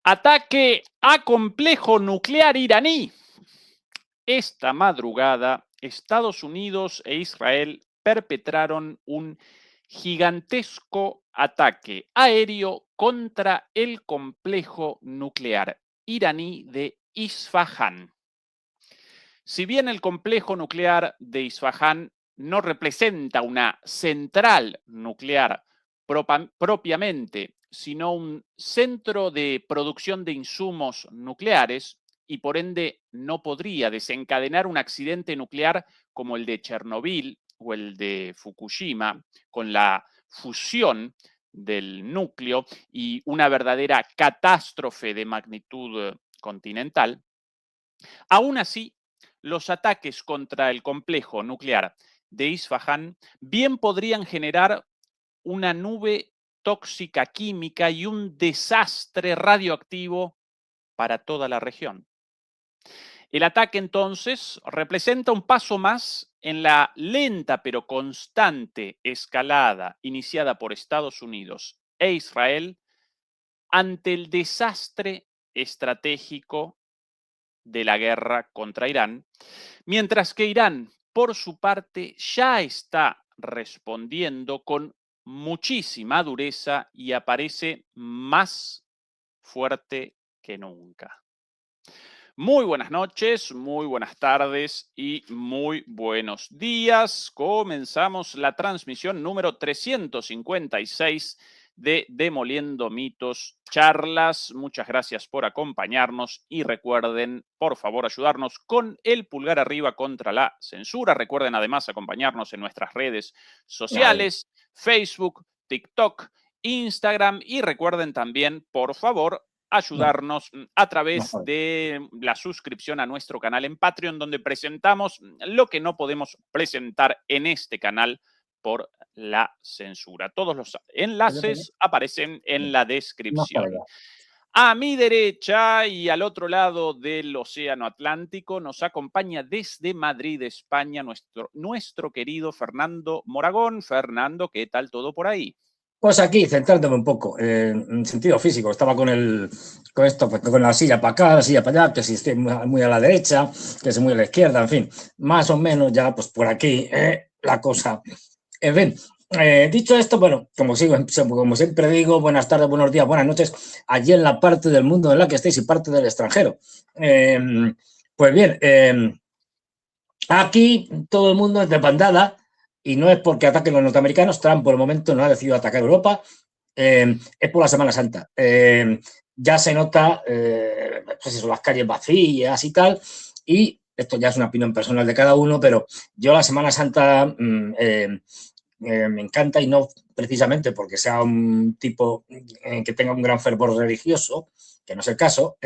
Ataque a complejo nuclear iraní. Esta madrugada, Estados Unidos e Israel perpetraron un gigantesco ataque aéreo contra el complejo nuclear iraní de Isfahán. Si bien el complejo nuclear de Isfahán no representa una central nuclear propiamente, sino un centro de producción de insumos nucleares y por ende no podría desencadenar un accidente nuclear como el de Chernobyl o el de Fukushima, con la fusión del núcleo y una verdadera catástrofe de magnitud continental. Aún así, los ataques contra el complejo nuclear de Isfahán bien podrían generar una nube tóxica química y un desastre radioactivo para toda la región. El ataque entonces representa un paso más en la lenta pero constante escalada iniciada por Estados Unidos e Israel ante el desastre estratégico de la guerra contra Irán, mientras que Irán, por su parte, ya está respondiendo con muchísima dureza y aparece más fuerte que nunca. Muy buenas noches, muy buenas tardes y muy buenos días. Comenzamos la transmisión número 356 de Demoliendo Mitos Charlas. Muchas gracias por acompañarnos y recuerden, por favor, ayudarnos con el pulgar arriba contra la censura. Recuerden además acompañarnos en nuestras redes sociales, Facebook, TikTok, Instagram y recuerden también, por favor, ayudarnos a través de la suscripción a nuestro canal en Patreon, donde presentamos lo que no podemos presentar en este canal por la censura. Todos los enlaces aparecen en la descripción. A mi derecha y al otro lado del Océano Atlántico nos acompaña desde Madrid, España, nuestro querido Fernando Moragón. Fernando, ¿qué tal todo por ahí? Pues aquí, centrándome un poco en sentido físico, estaba con esto, pues, con la silla para acá, la silla para allá, que si estoy muy a la derecha, que si muy a la izquierda, en fin, más o menos ya, pues por aquí la cosa. En fin, dicho esto, bueno, como siempre digo, buenas tardes, buenos días, buenas noches, allí en la parte del mundo en la que estéis y parte del extranjero. Pues bien, aquí todo el mundo es de bandada. Y no es porque ataquen los norteamericanos, Trump por el momento no ha decidido atacar Europa, es por la Semana Santa. Ya se nota, pues eso, las calles vacías y tal, y esto ya es una opinión personal de cada uno, pero yo la Semana Santa me encanta y no precisamente porque sea un tipo que tenga un gran fervor religioso, que no es el caso,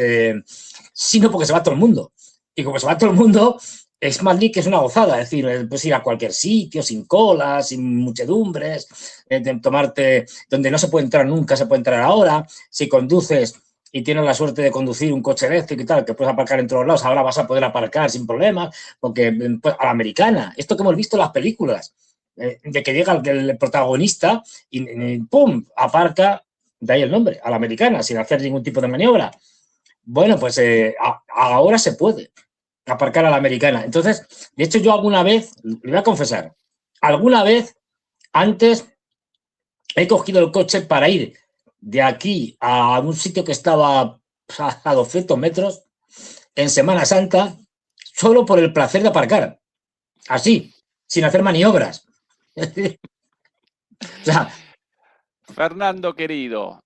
sino porque se va todo el mundo. Y como se va todo el mundo, es Madrid que es una gozada, es decir, puedes ir a cualquier sitio, sin colas, sin muchedumbres, tomarte, donde no se puede entrar nunca, se puede entrar ahora, si conduces y tienes la suerte de conducir un coche eléctrico y tal, que puedes aparcar en todos lados, ahora vas a poder aparcar sin problemas, porque pues, a la americana, esto que hemos visto en las películas, de que llega el protagonista y ¡pum!, aparca, de ahí el nombre, a la americana, sin hacer ningún tipo de maniobra. Bueno, pues ahora se puede aparcar a la americana. Entonces, de hecho, yo alguna vez, le voy a confesar, alguna vez antes he cogido el coche para ir de aquí a un sitio que estaba a 200 metros en Semana Santa, solo por el placer de aparcar. Así, sin hacer maniobras. O sea, Fernando, querido,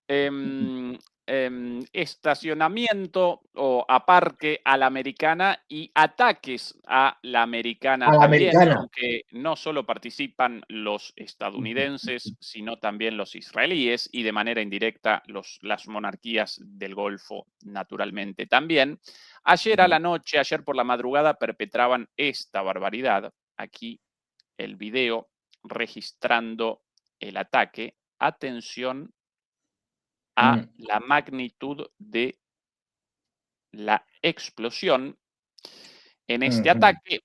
estacionamiento o aparque a la americana y ataques a la americana a la también, americana. aunque no solo participan los estadounidenses, sino también los israelíes y de manera indirecta las monarquías del Golfo, naturalmente también. Ayer a la noche, ayer por la madrugada, perpetraban esta barbaridad. Aquí el video registrando el ataque. Atención a la magnitud de la explosión en este ataque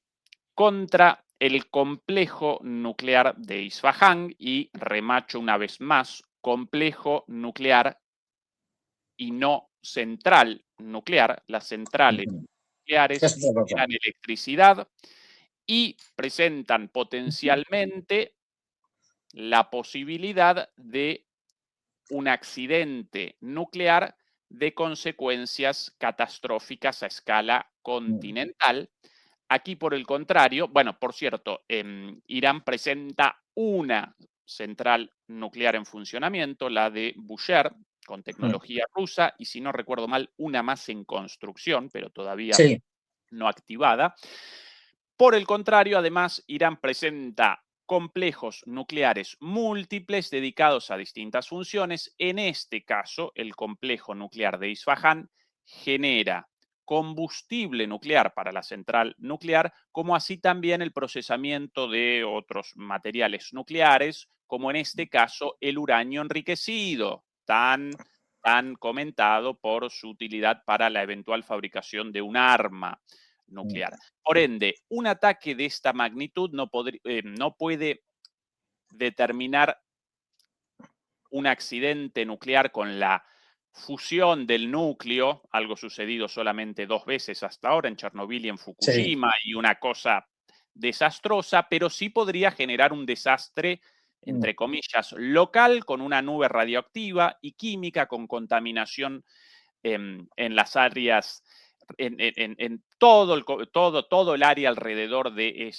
contra el complejo nuclear de Isfahán y remacho una vez más, complejo nuclear y no central nuclear. Las centrales nucleares generan electricidad y presentan potencialmente la posibilidad de un accidente nuclear de consecuencias catastróficas a escala continental. Aquí, por el contrario, bueno, por cierto, Irán presenta una central nuclear en funcionamiento, la de Bushehr, con tecnología rusa, y si no recuerdo mal, una más en construcción, pero todavía no activada. Por el contrario, además, Irán presenta complejos nucleares múltiples dedicados a distintas funciones. En este caso, el complejo nuclear de Isfahán genera combustible nuclear para la central nuclear, como así también el procesamiento de otros materiales nucleares, como en este caso el uranio enriquecido, tan comentado por su utilidad para la eventual fabricación de un arma nuclear. Por ende, un ataque de esta magnitud no puede determinar un accidente nuclear con la fusión del núcleo, algo sucedido solamente 2 veces hasta ahora, en Chernobyl y en Fukushima, y una cosa desastrosa, pero sí podría generar un desastre, entre comillas, local, con una nube radioactiva y química, con contaminación en las áreas, en todo el área alrededor de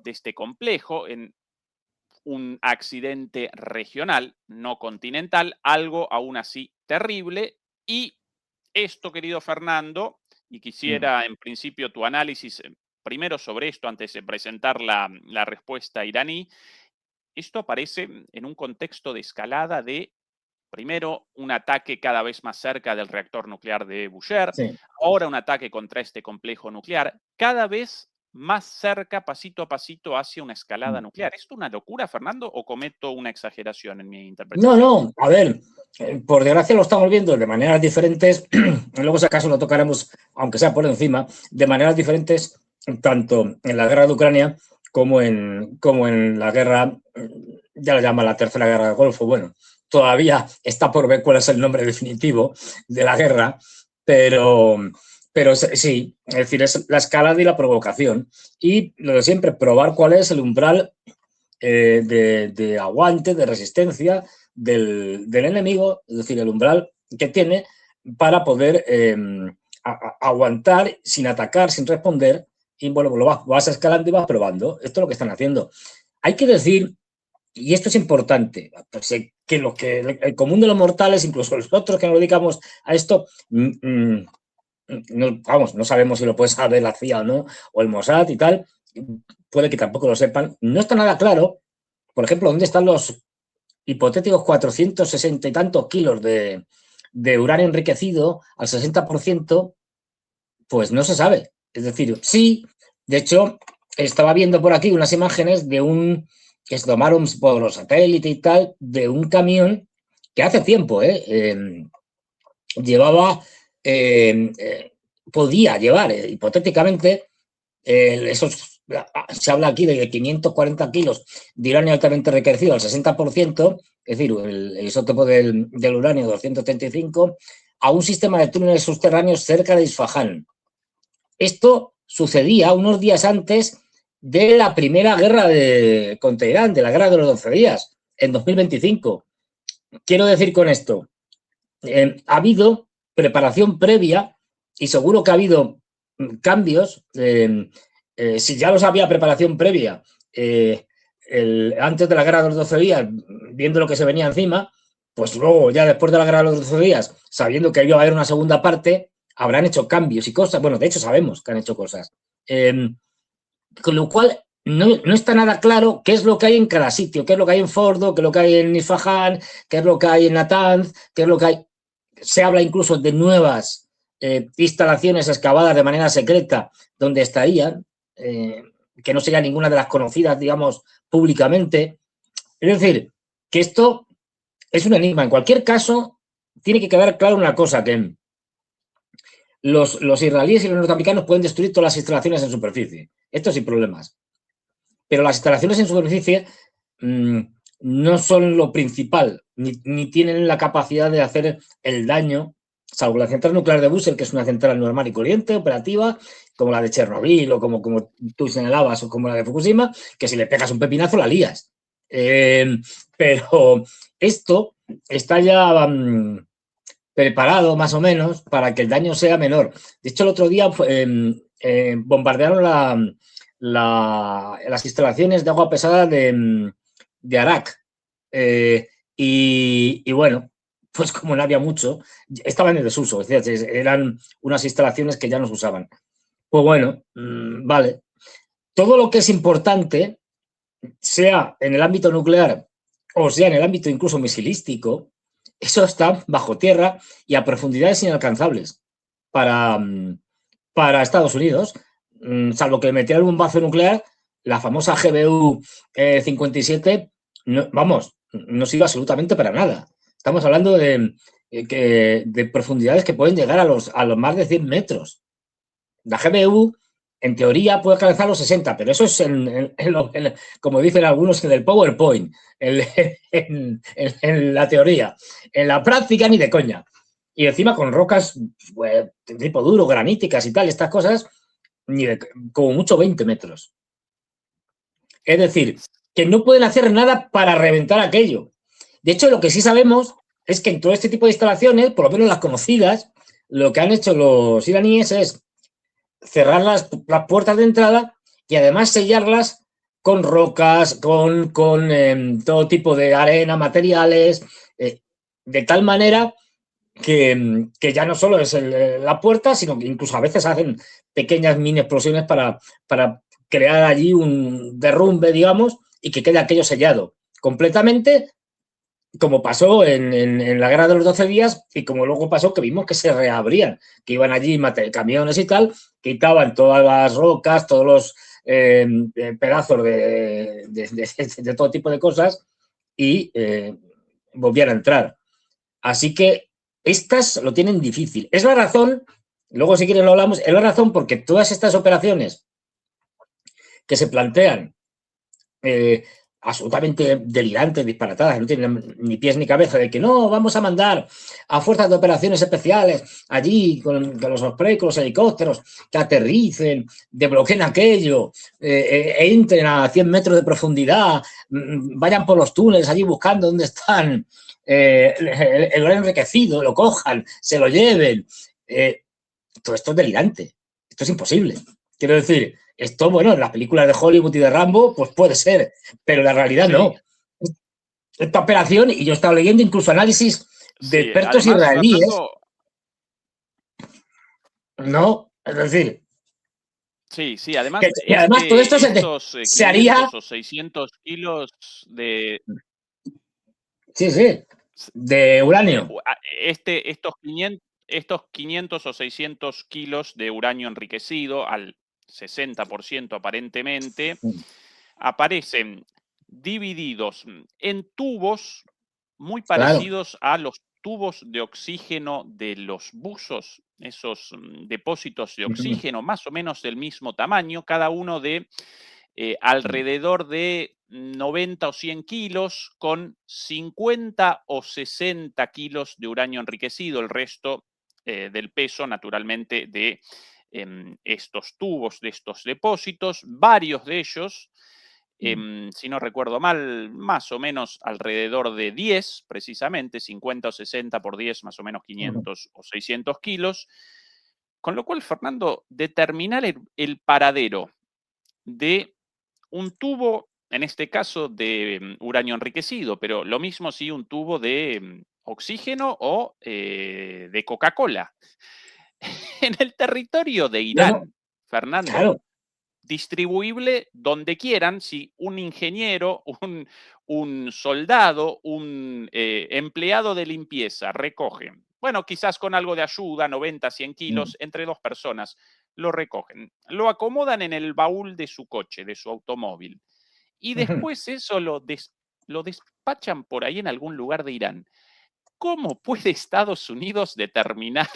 este complejo, en un accidente regional, no continental, algo aún así terrible. Y esto, querido Fernando, y quisiera en principio tu análisis primero sobre esto antes de presentar la respuesta iraní. Esto aparece en un contexto de escalada de, primero, un ataque cada vez más cerca del reactor nuclear de Bushehr, ahora un ataque contra este complejo nuclear, cada vez más cerca, pasito a pasito, hacia una escalada nuclear. ¿Esto es una locura, Fernando, o cometo una exageración en mi interpretación? No, a ver, por desgracia lo estamos viendo de maneras diferentes, luego si acaso lo tocaremos, aunque sea por encima, de maneras diferentes, tanto en la guerra de Ucrania como en la guerra, ya la llama la tercera guerra del Golfo. Bueno, todavía está por ver cuál es el nombre definitivo de la guerra, pero sí, es decir, es la escalada y la provocación. Y lo de siempre, probar cuál es el umbral de aguante, de resistencia del enemigo, es decir, el umbral que tiene para poder aguantar sin atacar, sin responder, y bueno, lo vas escalando y vas probando. Esto es lo que están haciendo. Hay que decir, y esto es importante, pues, que el común de los mortales, incluso nosotros que nos dedicamos a esto, no sabemos si lo puede saber la CIA o no, o el Mossad y tal, puede que tampoco lo sepan. No está nada claro, por ejemplo, dónde están los hipotéticos 460 y tantos kilos de uranio enriquecido al 60%, pues no se sabe. Es decir, sí, de hecho, estaba viendo por aquí unas imágenes de que se tomaron por los satélites y tal, de un camión que hace tiempo llevaba, podía llevar, hipotéticamente, se habla aquí de 540 kilos de uranio altamente enriquecido al 60%, es decir, el isótopo del uranio 235, a un sistema de túneles subterráneos cerca de Isfahán. Esto sucedía unos días antes de la primera guerra contra Irán, de la guerra de los 12 días, en 2025. Quiero decir con esto, ha habido preparación previa y seguro que ha habido cambios. Si ya los había preparación previa antes de la guerra de los 12 días, viendo lo que se venía encima, pues luego ya después de la guerra de los 12 días, sabiendo que iba a haber una segunda parte, habrán hecho cambios y cosas. Bueno, de hecho sabemos que han hecho cosas. Con lo cual no está nada claro qué es lo que hay en cada sitio, qué es lo que hay en Fordo, qué es lo que hay en Isfahán, qué es lo que hay en Natanz, qué es lo que hay. Se habla incluso de nuevas instalaciones excavadas de manera secreta donde estarían, que no sería ninguna de las conocidas, digamos, públicamente. Es decir, que esto es un enigma. En cualquier caso, tiene que quedar claro una cosa, que los israelíes y los norteamericanos pueden destruir todas las instalaciones en superficie. Esto sin problemas. Pero las instalaciones en superficie no son lo principal, ni tienen la capacidad de hacer el daño salvo la central nuclear de Busel, que es una central normal y corriente, operativa, como la de Chernobyl o como tú señalabas, o como la de Fukushima, que si le pegas un pepinazo la lías. Pero esto está ya preparado más o menos para que el daño sea menor. De hecho, el otro día bombardearon las instalaciones de agua pesada de Arak. Y bueno, pues como no había mucho, estaban en desuso, es decir, eran unas instalaciones que ya no se usaban. Pues bueno, vale. Todo lo que es importante, sea en el ámbito nuclear o sea en el ámbito incluso misilístico, eso está bajo tierra y a profundidades inalcanzables para, para Estados Unidos, salvo que metieran un bombazo nuclear, la famosa GBU 57, no, vamos, no sirve absolutamente para nada. Estamos hablando de profundidades que pueden llegar a los más de 100 metros. La GBU, en teoría, puede alcanzar los 60, pero eso es, como dicen algunos, en el PowerPoint, en la teoría. En la práctica, ni de coña. Y encima con rocas pues, de tipo duro, graníticas y tal, estas cosas, como mucho 20 metros. Es decir, que no pueden hacer nada para reventar aquello. De hecho, lo que sí sabemos es que en todo este tipo de instalaciones, por lo menos las conocidas, lo que han hecho los iraníes es cerrar las puertas de entrada y además sellarlas con rocas, con todo tipo de arena, materiales, de tal manera que ya no solo es la puerta, sino que incluso a veces hacen pequeñas mini explosiones para crear allí un derrumbe, digamos, y que quede aquello sellado completamente, como pasó en la guerra de los 12 días y como luego pasó que vimos que se reabrían, que iban allí camiones y tal, quitaban todas las rocas, todos los pedazos de todo tipo de cosas y volvían a entrar. Así que estas lo tienen difícil. Es la razón, luego si quieres lo hablamos, es la razón porque todas estas operaciones que se plantean absolutamente delirantes, disparatadas, no tienen ni pies ni cabeza, de que no, vamos a mandar a fuerzas de operaciones especiales allí con los Osprey, con los helicópteros, que aterricen, desbloqueen aquello, entren a 100 metros de profundidad, vayan por los túneles allí buscando dónde están el oro enriquecido, lo cojan, se lo lleven. Todo esto es delirante, esto es imposible. Quiero decir, esto, bueno, en las películas de Hollywood y de Rambo, pues puede ser, pero en la realidad Sí, no. Esta operación, y yo he estado leyendo incluso análisis de sí. expertos Además, israelíes, Fernando, ¿no? Es decir, sí, además, que además todo esto estos se haría, 500 o 600 kilos de, sí, sí, de uranio. estos 500 o 600 kilos de uranio enriquecido al 60% aparentemente, aparecen divididos en tubos muy Claro. parecidos a los tubos de oxígeno de los buzos, esos depósitos de oxígeno más o menos del mismo tamaño, cada uno de alrededor de 90 o 100 kilos, con 50 o 60 kilos de uranio enriquecido, el resto del peso naturalmente de estos tubos, de estos depósitos, varios de ellos, si no recuerdo mal, más o menos alrededor de 10, precisamente, 50 o 60 por 10, más o menos 500 o 600 kilos. Con lo cual, Fernando, determinar el paradero de un tubo, en este caso de uranio enriquecido, pero lo mismo si un tubo de oxígeno o de Coca-Cola. En el territorio de No, no, Irán, Fernando, claro. distribuible donde quieran, si un ingeniero, un soldado, un empleado de limpieza recogen, bueno, quizás con algo de ayuda, 90, 100 kilos, entre dos personas, lo recogen, lo acomodan en el baúl de su coche, de su automóvil, y después eso lo despachan por ahí en algún lugar de Irán. ¿Cómo puede Estados Unidos determinar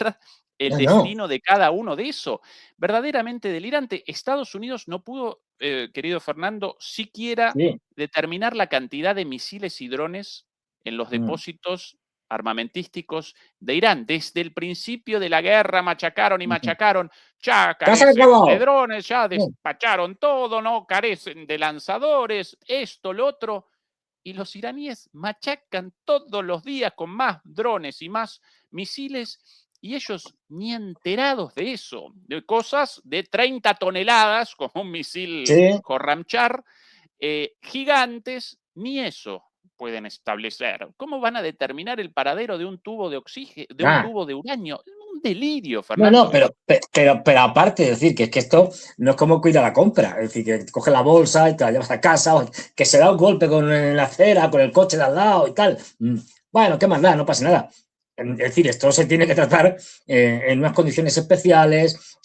el No, no. destino de cada uno de eso? Verdaderamente delirante. Estados Unidos no pudo, querido Fernando, siquiera Sí. determinar la cantidad de misiles y drones en los depósitos armamentísticos de Irán. Desde el principio de la guerra machacaron y machacaron, ya ¡Casa de carecen de acabado! drones, ya despacharon todo, no carecen de lanzadores, esto, lo otro. Y los iraníes machacan todos los días con más drones y más misiles, y ellos ni enterados de eso, de cosas de 30 toneladas, como un misil Sí. Khorramshahr, gigantes, ni eso pueden establecer. ¿Cómo van a determinar el paradero de un tubo de oxígeno, de un tubo de uranio? Un delirio, Fernando. No, pero aparte, es decir, que es que esto no es como cuida la compra, es decir, que coge la bolsa y te la llevas a casa, o que se da un golpe con la acera, con el coche de al lado y tal. Bueno, ¿qué más da? No pasa nada. Es decir, esto se tiene que tratar en unas condiciones especiales,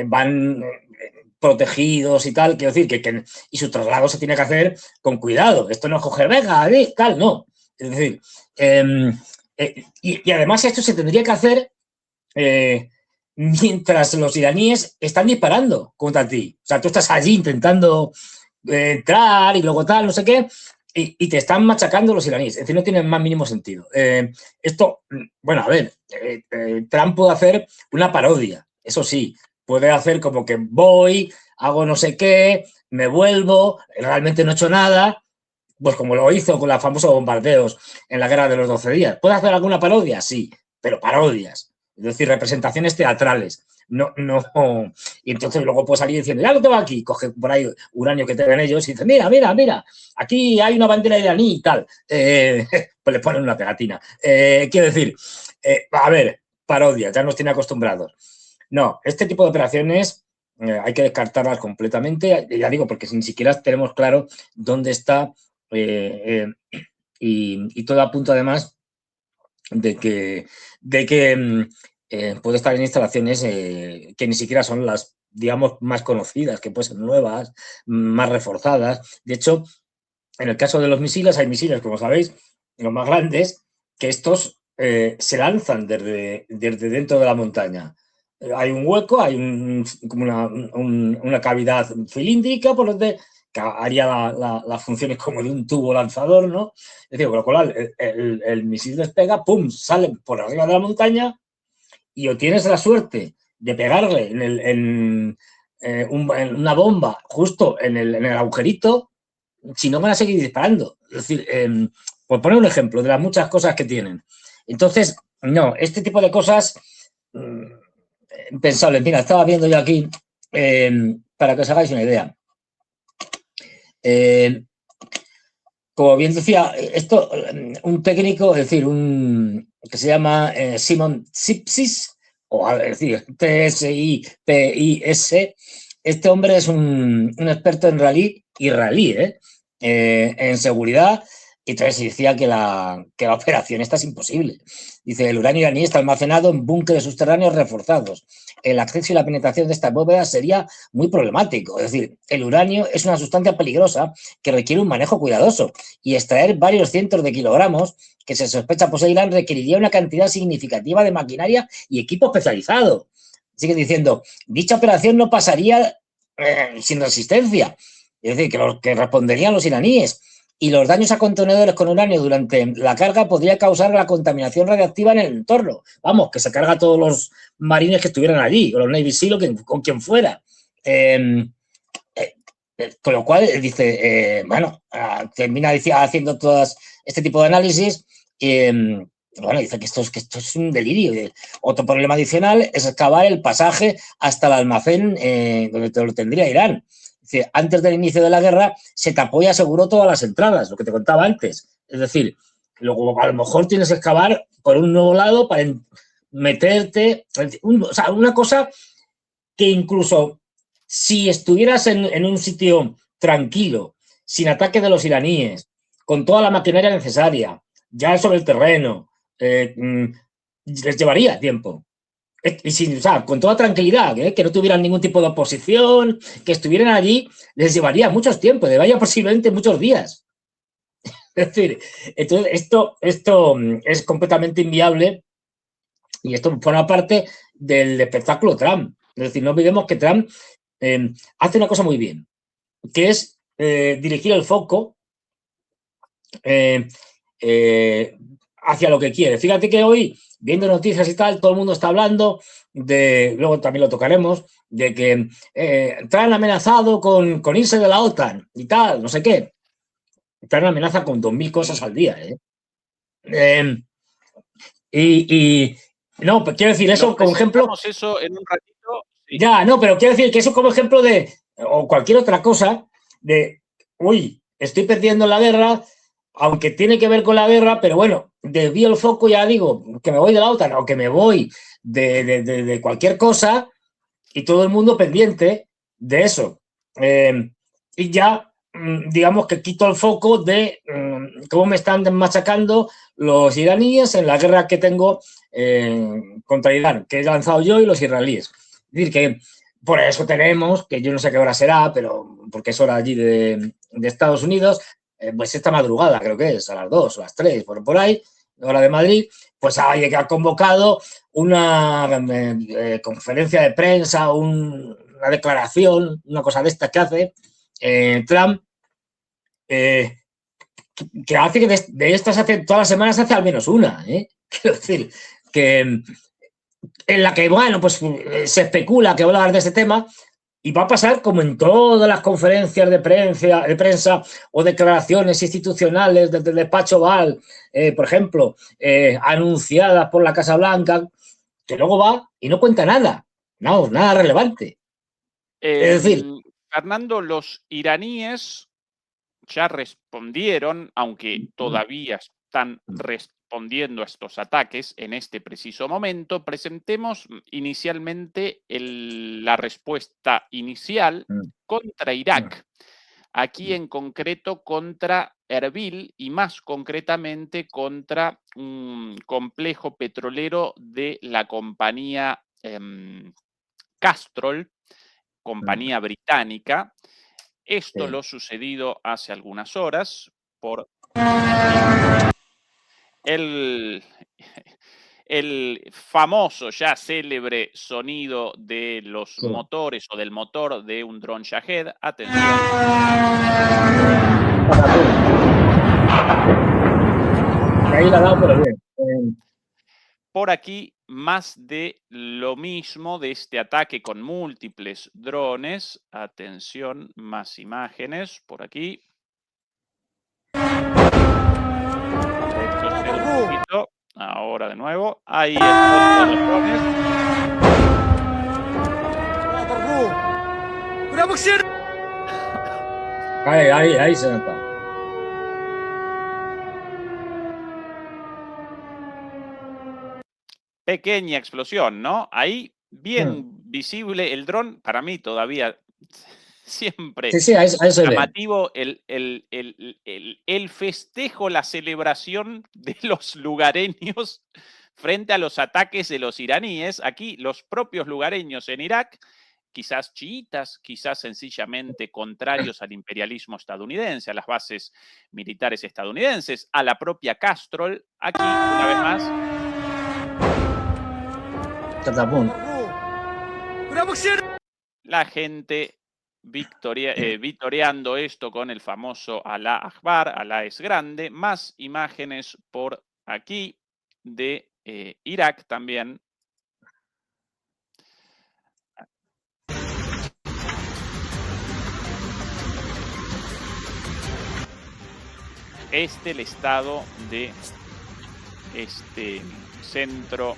van protegidos y tal, quiero decir, y su traslado se tiene que hacer con cuidado. Esto no es coger, venga, tal, no. Es decir, y además esto se tendría que hacer mientras los iraníes están disparando contra ti. O sea, tú estás allí intentando entrar y luego tal, no sé qué, y te están machacando los iraníes. Es decir, no tiene más mínimo sentido. Esto, bueno, a ver, Trump puede hacer una parodia, eso sí, puede hacer como que voy, hago no sé qué, me vuelvo, realmente no he hecho nada, pues como lo hizo con los famosos bombardeos en la guerra de los 12 días. ¿Puede hacer alguna parodia? Sí, pero parodias. Es decir, representaciones teatrales. No. Y entonces luego puede salir diciendo, ya lo tengo aquí, coge por ahí uranio que te ven ellos y dice, mira, aquí hay una bandera iraní y tal. Pues le ponen una pegatina. Quiero decir, a ver, parodia, ya nos tiene acostumbrados. No, este tipo de operaciones hay que descartarlas completamente, ya digo, porque ni siquiera tenemos claro dónde está y todo apunta además de que puede estar en instalaciones que ni siquiera son las, digamos, más conocidas, que pueden ser nuevas, más reforzadas. De hecho, en el caso de los misiles, hay misiles, como sabéis, los más grandes, que estos se lanzan desde dentro de la montaña. Hay un hueco, hay como una cavidad cilíndrica por donde haría las funciones como de un tubo lanzador, ¿no? Es decir, con lo cual el misil despega, ¡pum!, sale por arriba de la montaña y o tienes la suerte de pegarle en una bomba justo en el agujerito, si no van a seguir disparando. Es decir, por poner un ejemplo de las muchas cosas que tienen. Entonces, no, este tipo de cosas pensables. Mira, estaba viendo yo aquí, para que os hagáis una idea. Como bien decía, esto, un técnico, es decir, que se llama Simon Tsipsis, o es decir, T-S-I-P-I-S, este hombre es un experto en rally israelí, en seguridad, y entonces decía que la operación esta es imposible. Dice, el uranio iraní está almacenado en búnkeres subterráneos reforzados. El acceso y la penetración de estas bóvedas sería muy problemático. Es decir, el uranio es una sustancia peligrosa que requiere un manejo cuidadoso y extraer varios cientos de kilogramos que se sospecha poseerán requeriría una cantidad significativa de maquinaria y equipo especializado. Sigue diciendo, dicha operación no pasaría sin resistencia. Es decir, que responderían los iraníes. Y los daños a contenedores con uranio durante la carga podría causar la contaminación radiactiva en el entorno. Vamos, que se carga a todos los marines que estuvieran allí, o los Navy SEAL o quien fuera. Con lo cual, dice, bueno, termina haciendo todo este tipo de análisis. Bueno, dice que esto es un delirio. Otro problema adicional es excavar el pasaje hasta el almacén donde te lo tendría Irán. Dice, antes del inicio de la guerra se tapó y aseguró todas las entradas, lo que te contaba antes. Es decir, luego a lo mejor tienes que excavar por un nuevo lado para meterte. O sea, una cosa que incluso si estuvieras en un sitio tranquilo, sin ataque de los iraníes, con toda la maquinaria necesaria, ya sobre el terreno, les llevaría tiempo. Y sin, o sea, con toda tranquilidad, que no tuvieran ningún tipo de oposición, que estuvieran allí, les llevaría mucho tiempo, llevaría posiblemente muchos días. Es decir, entonces esto es completamente inviable y esto forma parte del espectáculo Trump. Es decir, no olvidemos que Trump hace una cosa muy bien, que es dirigir el foco hacia lo que quiere. Fíjate que hoy, viendo noticias y tal, todo el mundo está hablando de, luego también lo tocaremos, de que traen amenazado con irse de la OTAN y tal, no sé qué. Traen amenaza con 2000 cosas al día. No, pues quiero decir, eso como ejemplo. Eso en un ratito. Sí. Ya, no, pero quiero decir que eso como ejemplo de, o cualquier otra cosa, de, uy, estoy perdiendo la guerra, aunque tiene que ver con la guerra, pero bueno, desvío el foco, ya digo, que me voy de la OTAN o que me voy de cualquier cosa y todo el mundo pendiente de eso. Y ya, digamos que quito el foco de cómo me están machacando los iraníes en la guerra que tengo contra Irán, que he lanzado yo y los israelíes. Es decir, que por eso tenemos, que yo no sé qué hora será, pero porque es hora allí de Estados Unidos, pues esta madrugada, creo que es, a las 2 o las 3, por ahí, hora de Madrid, pues ha convocado una conferencia de prensa, una declaración, una cosa de estas que hace Trump, que hace que de estas hace todas las semanas hace al menos una. Quiero decir, que en la que, bueno, pues se especula que va a hablar de este tema y va a pasar como en todas las conferencias de prensa o declaraciones institucionales desde el despacho Oval, por ejemplo, anunciadas por la Casa Blanca, que luego va y no cuenta nada, no, nada relevante. Es decir, Fernando, los iraníes ya respondieron, aunque todavía están respondiendo a estos ataques en este preciso momento. Presentemos inicialmente la respuesta inicial contra Irak. Aquí en concreto contra Erbil y más concretamente contra un complejo petrolero de la compañía Castrol, compañía británica. Esto lo sucedido hace algunas horas por el famoso, ya célebre sonido de los motores o del motor de un dron Shahed. Atención. Ahí la ha dado, pero bien. Por aquí, más de lo mismo de este ataque con múltiples drones. Atención, más imágenes por aquí. Ahora de nuevo. Ahí están los drones. Ahí se nota. Pequeña explosión, ¿no? Ahí bien visible el dron, para mí todavía siempre llamativo el festejo, la celebración de los lugareños frente a los ataques de los iraníes. Aquí los propios lugareños en Irak, quizás chiitas, quizás sencillamente contrarios al imperialismo estadounidense, a las bases militares estadounidenses, a la propia Castrol, aquí una vez más. La gente vitoreando esto con el famoso Alá Akbar, Alá es grande. Más imágenes por aquí de Irak también. El estado de este centro,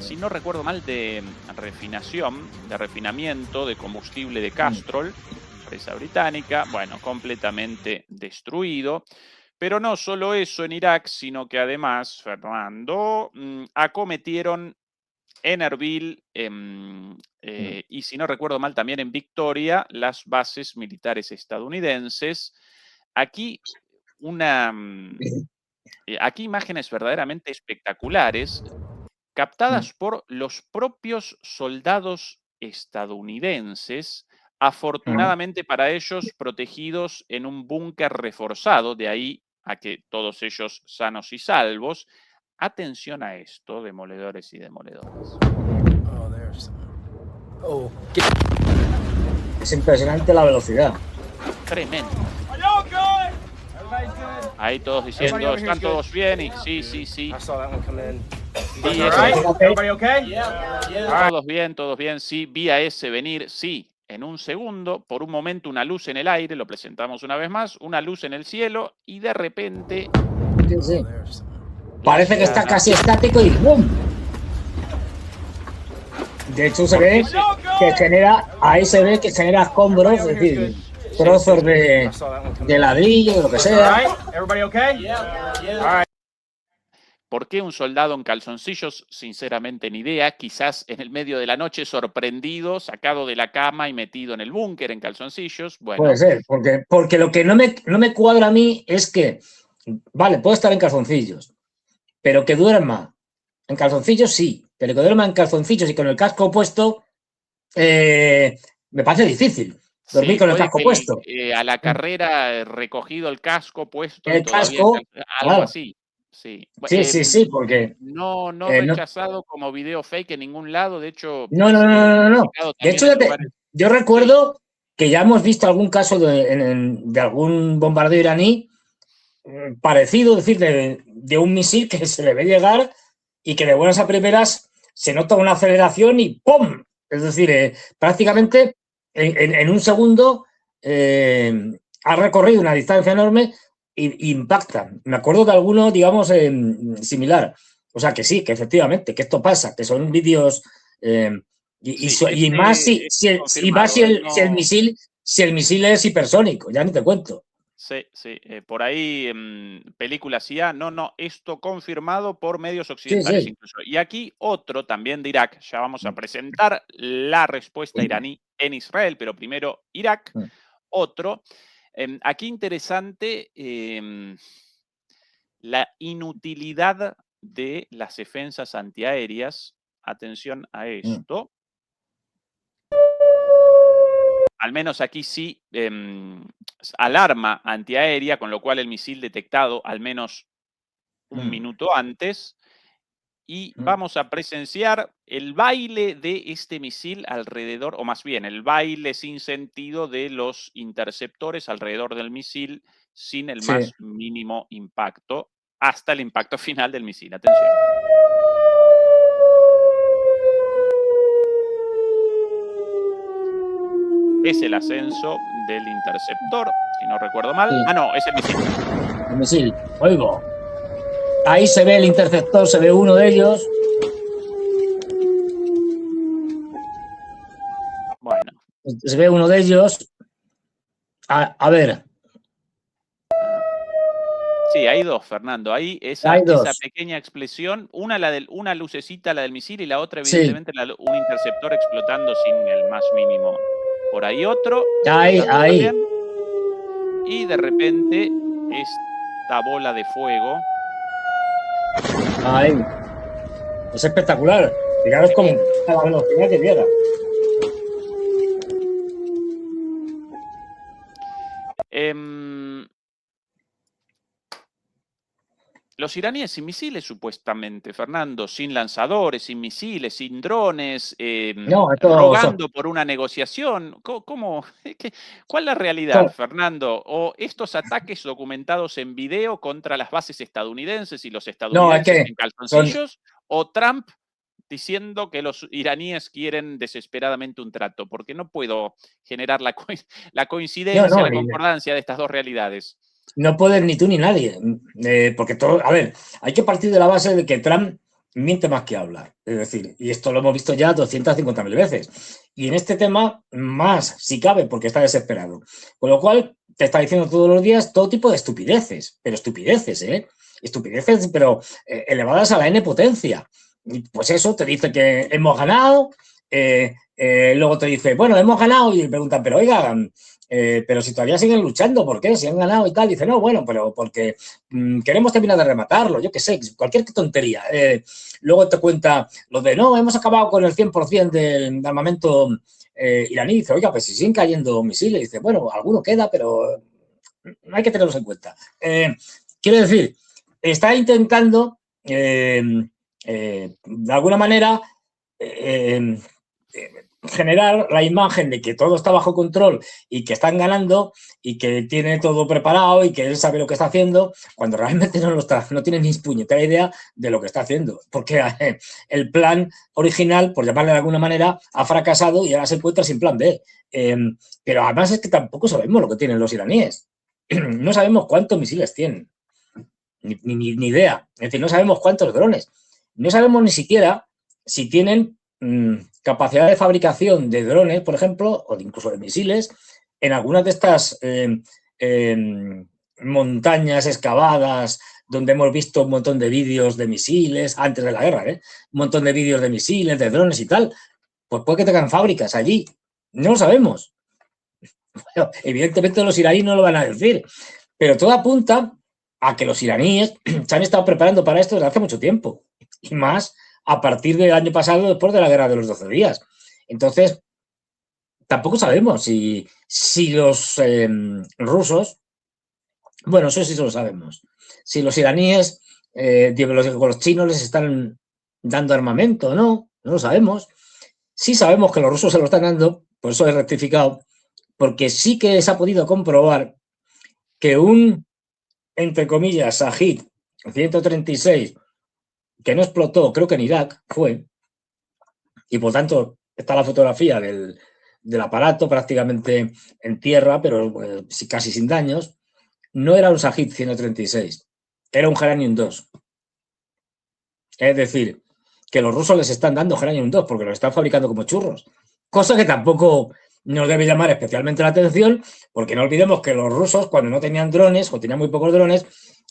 si no recuerdo mal, de refinamiento de combustible de Castrol, empresa británica, bueno, completamente destruido. Pero no solo eso en Irak, sino que además, Fernando, acometieron en Erbil y si no recuerdo mal también en Victoria las bases militares estadounidenses. Aquí aquí imágenes verdaderamente espectaculares captadas por los propios soldados estadounidenses, afortunadamente para ellos protegidos en un búnker reforzado, de ahí a que todos ellos sanos y salvos. Atención a esto, demoledores y demoledoras. Es impresionante la velocidad. Tremendo. Ahí todos diciendo, están todos bien y sí. Sí, todos bien, sí, vi a ese venir, sí, en un segundo, por un momento una luz en el aire, lo presentamos una vez más, una luz en el cielo y de repente... Sí. Parece que está casi estático y ¡bum! De hecho se ve que genera, ahí se ve que genera escombros, es decir, trozos de ladrillo, de lo que sea. ¿Por qué un soldado en calzoncillos? Sinceramente ni idea. Quizás en el medio de la noche sorprendido, sacado de la cama y metido en el búnker en calzoncillos. Bueno. Puede ser, porque lo que no me cuadra a mí es que, vale, puedo estar en calzoncillos, pero que duerma en calzoncillos sí, pero que duerma en calzoncillos y con el casco puesto, me parece difícil. Dormir con el casco puesto. A la carrera recogido el casco puesto el y todavía casco, algo claro. así. Sí, sí, porque... No rechazado como video fake en ningún lado, de hecho... No. De hecho, yo recuerdo que ya hemos visto algún caso de algún bombardeo iraní parecido, es decir, de un misil que se le ve llegar y que de buenas a primeras se nota una aceleración y ¡pum! Es decir, prácticamente en un segundo ha recorrido una distancia enorme e impacta. Me acuerdo de alguno, digamos, similar. O sea, que sí, que efectivamente, que esto pasa, que son vídeos... y más si el misil es hipersónico, ya ni te cuento. Sí, por ahí películas IA, no, esto confirmado por medios occidentales incluso. Y aquí otro también de Irak, ya vamos a presentar la respuesta iraní en Israel, pero primero Irak, otro. Aquí interesante la inutilidad de las defensas antiaéreas. Atención a esto. Al menos aquí sí, alarma antiaérea, con lo cual el misil detectado al menos un minuto antes. Y vamos a presenciar el baile de este misil alrededor, o más bien el baile sin sentido de los interceptores alrededor del misil sin el más mínimo impacto, hasta el impacto final del misil. Atención. Es el ascenso del interceptor, si no recuerdo mal. Ah, no, es el misil. El misil, oigo. Ahí se ve el interceptor, se ve uno de ellos. Bueno. Se ve uno de ellos. A ver. Sí, hay dos, Fernando. Ahí esa pequeña explosión, una lucecita, la del misil, y la otra, evidentemente, un interceptor explotando sin el más mínimo. Por ahí otro. Ahí. Y de repente, esta bola de fuego. Ahí. Es espectacular. Fijaros cómo a la velocidad que llega. Los iraníes sin misiles, supuestamente, Fernando, sin lanzadores, sin misiles, sin drones, rogando por una negociación. ¿Cuál es la realidad, Fernando? ¿O estos ataques documentados en video contra las bases estadounidenses y los estadounidenses en calzoncillos? ¿O Trump diciendo que los iraníes quieren desesperadamente un trato? Porque no puedo generar la coincidencia, la concordancia de estas dos realidades. No puedes ni tú ni nadie, porque todo, a ver, hay que partir de la base de que Trump miente más que habla, es decir, y esto lo hemos visto ya 250.000 veces, y en este tema más, si cabe, porque está desesperado, con lo cual te está diciendo todos los días todo tipo de estupideces, pero estupideces, pero elevadas a la n potencia, y pues eso, te dice que hemos ganado, luego te dice, bueno, hemos ganado, y preguntan, pero oigan, pero si todavía siguen luchando, ¿por qué? Si han ganado y tal. Dice, no, bueno, pero porque queremos terminar de rematarlo, yo qué sé, cualquier tontería. Luego te cuenta lo de, no, hemos acabado con el 100% del armamento iraní. Dice, oiga, pues si siguen cayendo misiles. Dice, bueno, alguno queda, pero hay que tenerlos en cuenta. Quiero decir, está intentando, de alguna manera, generar la imagen de que todo está bajo control y que están ganando y que tiene todo preparado y que él sabe lo que está haciendo, cuando realmente no lo está, no tiene ni puñetera idea de lo que está haciendo, porque el plan original, por llamarle de alguna manera, ha fracasado y ahora se encuentra sin plan B. Pero además es que tampoco sabemos lo que tienen los iraníes. No sabemos cuántos misiles tienen, ni idea. Es decir, no sabemos cuántos drones. No sabemos ni siquiera si tienen capacidad de fabricación de drones, por ejemplo, o incluso de misiles, en algunas de estas montañas excavadas donde hemos visto un montón de vídeos de misiles, antes de la guerra, un montón de vídeos de misiles, de drones y tal. Pues puede que tengan fábricas allí. No lo sabemos. Bueno, evidentemente los iraníes no lo van a decir, pero todo apunta a que los iraníes se han estado preparando para esto desde hace mucho tiempo. Y más a partir del año pasado, después de la guerra de los 12 días. Entonces, tampoco sabemos si los rusos, bueno, eso sí lo sabemos, si los iraníes, los chinos les están dando armamento o no, no lo sabemos. Sí sabemos que los rusos se lo están dando, por eso he rectificado, porque sí que se ha podido comprobar que un, entre comillas, Shahid 136, que no explotó, creo que en Irak fue, y por tanto está la fotografía del aparato prácticamente en tierra, pero casi sin daños, no era un Shahid 136, era un Geranium 2. Es decir, que los rusos les están dando Geranium 2 porque los están fabricando como churros, cosa que tampoco nos debe llamar especialmente la atención, porque no olvidemos que los rusos, cuando no tenían drones o tenían muy pocos drones,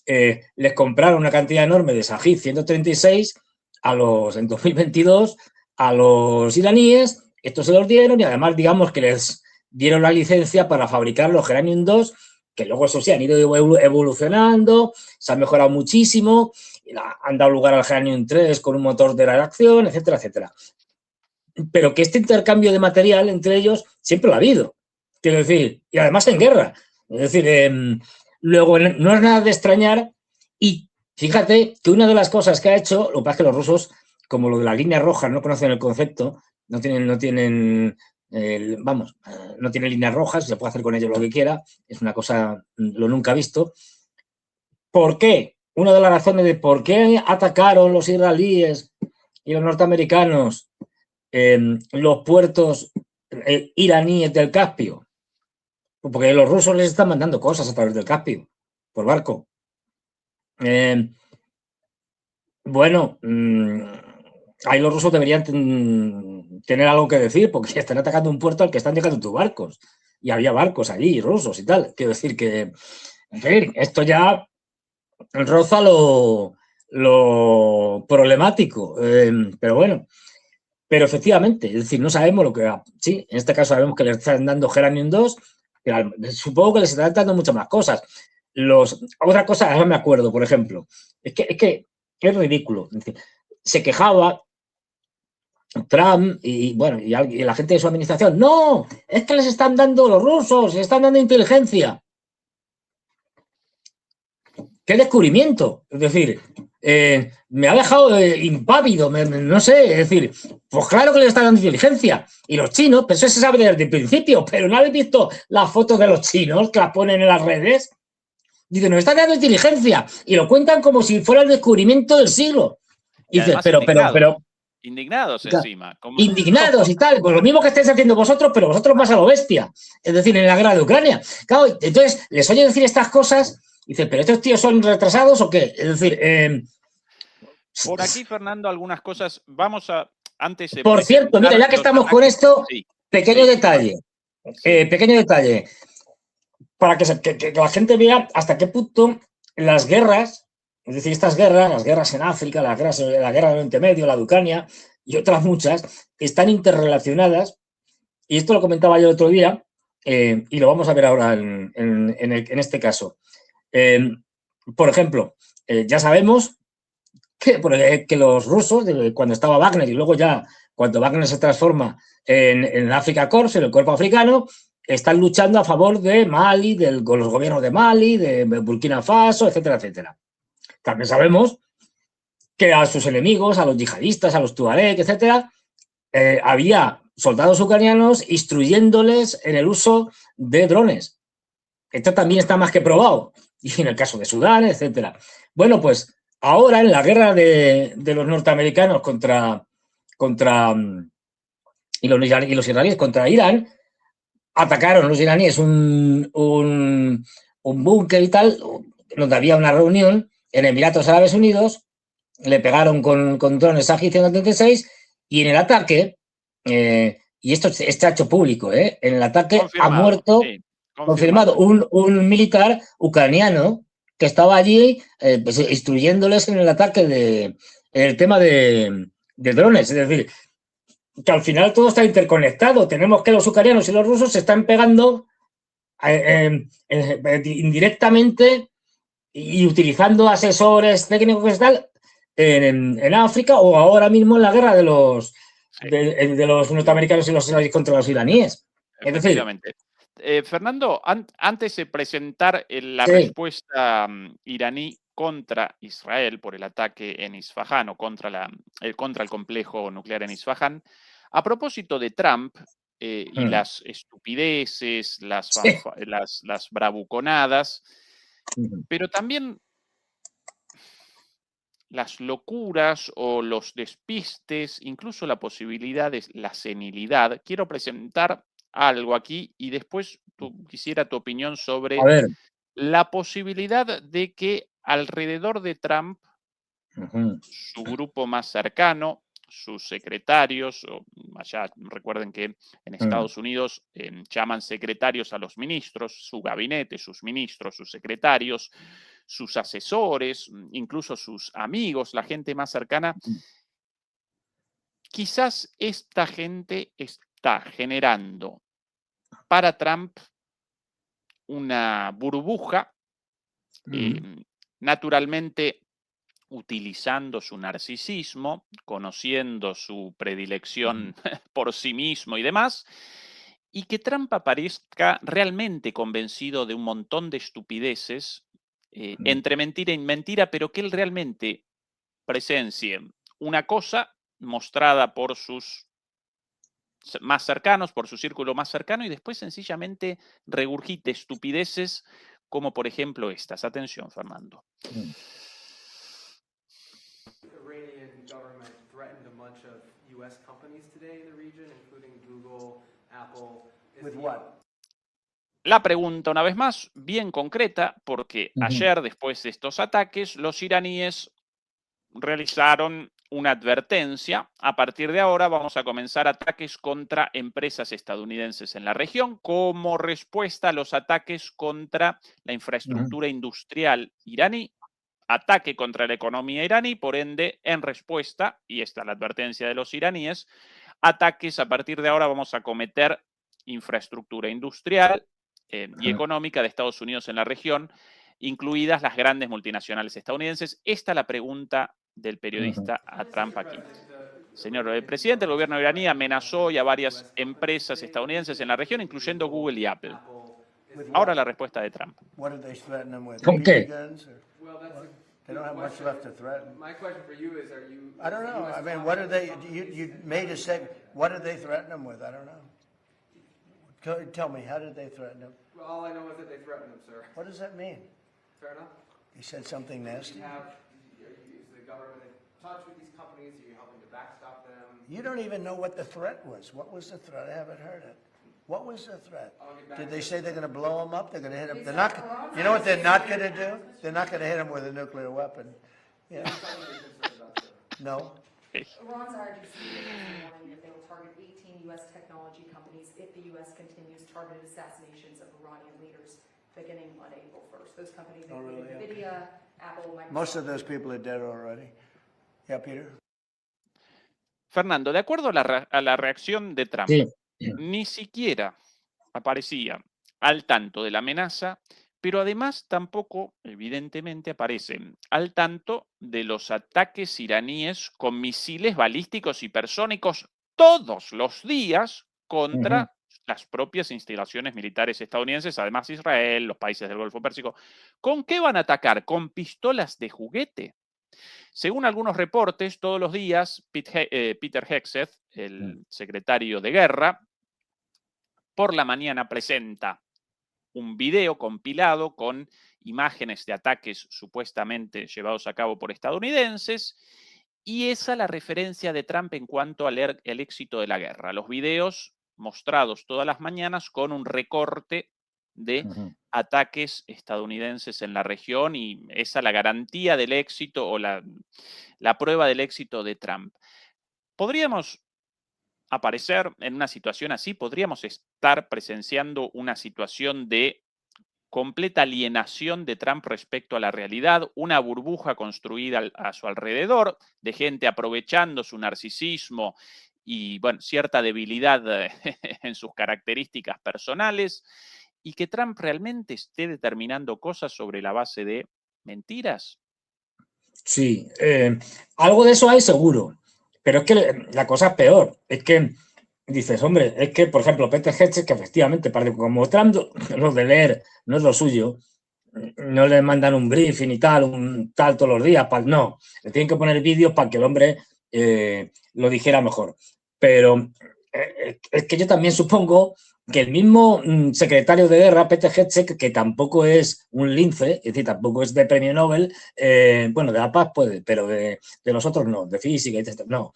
les compraron una cantidad enorme de Shahid 136 en 2022 a los iraníes, estos se los dieron y además digamos que les dieron la licencia para fabricar los Geranium 2, que luego eso sí han ido evolucionando, se han mejorado muchísimo, han dado lugar al Geranium 3 con un motor de reacción, etcétera, etcétera. Pero que este intercambio de material entre ellos siempre lo ha habido, quiero decir, y además en guerra. Es decir, luego no es nada de extrañar y fíjate que una de las cosas que ha hecho, lo que pasa es que los rusos, como lo de las líneas rojas, no conocen el concepto, no tienen líneas rojas, se puede hacer con ellos lo que quiera, es una cosa lo nunca visto. ¿Por qué? Una de las razones de por qué atacaron los israelíes y los norteamericanos los puertos iraníes del Caspio, porque los rusos les están mandando cosas a través del Caspio, por barco. Bueno, ahí los rusos deberían tener algo que decir, porque están atacando un puerto al que están llegando tus barcos. Y había barcos allí, rusos y tal. Quiero decir que, en fin, esto ya roza lo problemático. Pero bueno, pero efectivamente, es decir, no sabemos lo que va. Sí, en este caso sabemos que le están dando Geranium 2, pero supongo que les están dando muchas más cosas. Otra cosa, ahora me acuerdo, por ejemplo, es que es ridículo. Es decir, se quejaba Trump y la gente de su administración. No, es que les están dando los rusos, les están dando inteligencia. ¡Qué descubrimiento! Es decir, me ha dejado impávido, no sé, es decir, pues claro que les están dando inteligencia. Y los chinos, pero eso se sabe desde el principio, pero ¿no habéis visto las fotos de los chinos que las ponen en las redes? Dicen, nos están dando inteligencia y lo cuentan como si fuera el descubrimiento del siglo. Y dices, pero indignados encima. Indignados y tal, pues lo mismo que estáis haciendo vosotros, pero vosotros más a lo bestia. Es decir, en la guerra de Ucrania. Claro, entonces les oye decir estas cosas y dicen, ¿pero estos tíos son retrasados o qué? Es decir... Por aquí, Fernando, algunas cosas. Vamos a... Antes de Por cierto, mira, ya que estamos con esto, pequeño detalle. Pequeño detalle. Para que la gente vea hasta qué punto las guerras, es decir, estas guerras, las guerras en África, la guerra del Oriente Medio, la de Ucrania y otras muchas, están interrelacionadas. Y esto lo comentaba yo el otro día y lo vamos a ver ahora en este caso. Por ejemplo, ya sabemos que los rusos, cuando estaba Wagner y luego ya cuando Wagner se transforma en Africa Corps, en el cuerpo africano, están luchando a favor de Mali, con los gobiernos de Mali, de Burkina Faso, etcétera, etcétera. También sabemos que a sus enemigos, a los yihadistas, a los tuareg, etcétera, había soldados ucranianos instruyéndoles en el uso de drones. Esto también está más que probado. Y en el caso de Sudán, etcétera. Bueno, pues ahora en la guerra de los norteamericanos y los israelíes contra Irán, atacaron los iraníes un búnker y tal, donde había una reunión en Emiratos Árabes Unidos, le pegaron con drones AJ-136 y en el ataque, y esto está hecho público, en el ataque ha muerto, sí, confirmado, un militar ucraniano que estaba allí pues, instruyéndoles en el ataque en el tema de drones. Es decir, que al final todo está interconectado. Tenemos que los ucranianos y los rusos se están pegando indirectamente y utilizando asesores técnicos y tal en África o ahora mismo en la guerra de los norteamericanos y los israelíes contra los iraníes. Efectivamente. Fernando, antes de presentar la respuesta iraní contra Israel por el ataque en Isfahán o contra el complejo nuclear en Isfahán, a propósito de Trump y las estupideces, las bravuconadas, pero también las locuras o los despistes, incluso la posibilidad de la senilidad, quiero presentar algo aquí y después quisiera tu opinión sobre la posibilidad de que alrededor de Trump, su grupo más cercano, sus secretarios, allá recuerden que en Estados Unidos llaman secretarios a los ministros, su gabinete, sus ministros, sus secretarios, sus asesores, incluso sus amigos, la gente más cercana, quizás esta gente está generando para Trump una burbuja, naturalmente utilizando su narcisismo, conociendo su predilección por sí mismo y demás, y que Trump aparezca realmente convencido de un montón de estupideces, entre mentira y mentira, pero que él realmente presencie una cosa mostrada por sus más cercanos, por su círculo más cercano, y después sencillamente regurgite estupideces como por ejemplo estas. Atención, Fernando. Iranian government threatened a bunch of U.S. companies today in the region, including Google, Apple. With what? La pregunta, una vez más, bien concreta, porque ayer, después de estos ataques, los iraníes realizaron una advertencia. A partir de ahora vamos a comenzar ataques contra empresas estadounidenses en la región como respuesta a los ataques contra la infraestructura industrial iraní, ataque contra la economía iraní, por ende, en respuesta, y esta es la advertencia de los iraníes, ataques a partir de ahora vamos a cometer infraestructura industrial y económica de Estados Unidos en la región, incluidas las grandes multinacionales estadounidenses. Esta es la pregunta del periodista a Trump aquí. Señor presidente, el gobierno iraní amenazó a varias empresas estadounidenses en la región, incluyendo Google y Apple. Ahora la respuesta de Trump. ¿Con qué? They don't have much left to threaten. My question for you is, are you... I don't know. I mean, what are they... You made a statement. What did they threaten them with? I don't know. Tell me, how did they threaten them? Well, all I know is that they threatened them, sir. What does that mean? Fair enough. He said something nasty. Is the government in touch with these companies? Are you helping to backstop them? You don't even know what the threat was. What was the threat? I haven't heard it. What was the threat? Did they say they're going to blow them up? They're going to hit them? They're not. You know what they're not going to do? They're not going to hit them with a nuclear weapon. Yeah. No. Iran's already warning that they will target 18 U.S. technology companies if the U.S. continues targeted assassinations of Iranian leaders beginning on April 1st. Those companies include NVIDIA, Apple, Microsoft. Most of those people are dead already. Yeah, Peter? Fernando, de acuerdo a la reacción de Trump, ni siquiera aparecía al tanto de la amenaza, pero además tampoco, evidentemente, aparecen al tanto de los ataques iraníes con misiles balísticos hipersónicos todos los días contra las propias instalaciones militares estadounidenses, además Israel, los países del Golfo Pérsico. ¿Con qué van a atacar? ¿Con pistolas de juguete? Según algunos reportes, todos los días Peter Hegseth, el secretario de Guerra, por la mañana presenta un video compilado con imágenes de ataques supuestamente llevados a cabo por estadounidenses, y esa la referencia de Trump en cuanto al éxito de la guerra. Los videos mostrados todas las mañanas con un recorte de ataques estadounidenses en la región, y esa la garantía del éxito o la prueba del éxito de Trump. ¿Podríamos aparecer en una situación así? ¿Podríamos estar presenciando una situación de completa alienación de Trump respecto a la realidad, una burbuja construida a su alrededor, de gente aprovechando su narcisismo y, bueno, cierta debilidad en sus características personales, y que Trump realmente esté determinando cosas sobre la base de mentiras? Sí, algo de eso hay seguro, pero es que la cosa es peor. Es que dices, hombre, es que, por ejemplo, Peter Hegseth, que efectivamente, como Trump, lo de leer no es lo suyo, no le mandan un briefing y tal, un tal todos los días, no, le tienen que poner vídeos para que el hombre lo dijera mejor. Pero es que yo también supongo que el mismo secretario de Guerra, Peter Hegseth, que tampoco es un lince, es decir, tampoco es de premio Nobel, bueno, de la paz puede, pero de los otros no, de física, etc., no.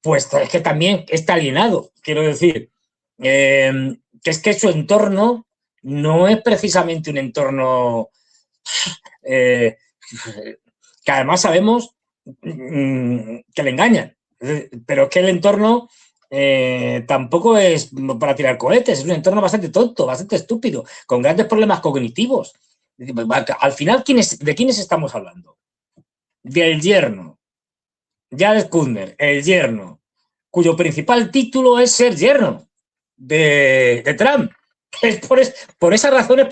Pues es que también está alienado, quiero decir, que es que su entorno no es precisamente un entorno que además sabemos que le engañan, pero es que el entorno tampoco es para tirar cohetes, es un entorno bastante tonto, bastante estúpido, con grandes problemas cognitivos. Al final, ¿de quiénes estamos hablando? Del yerno, Jared Kushner, el yerno, cuyo principal título es ser yerno de Trump. Es por esas razones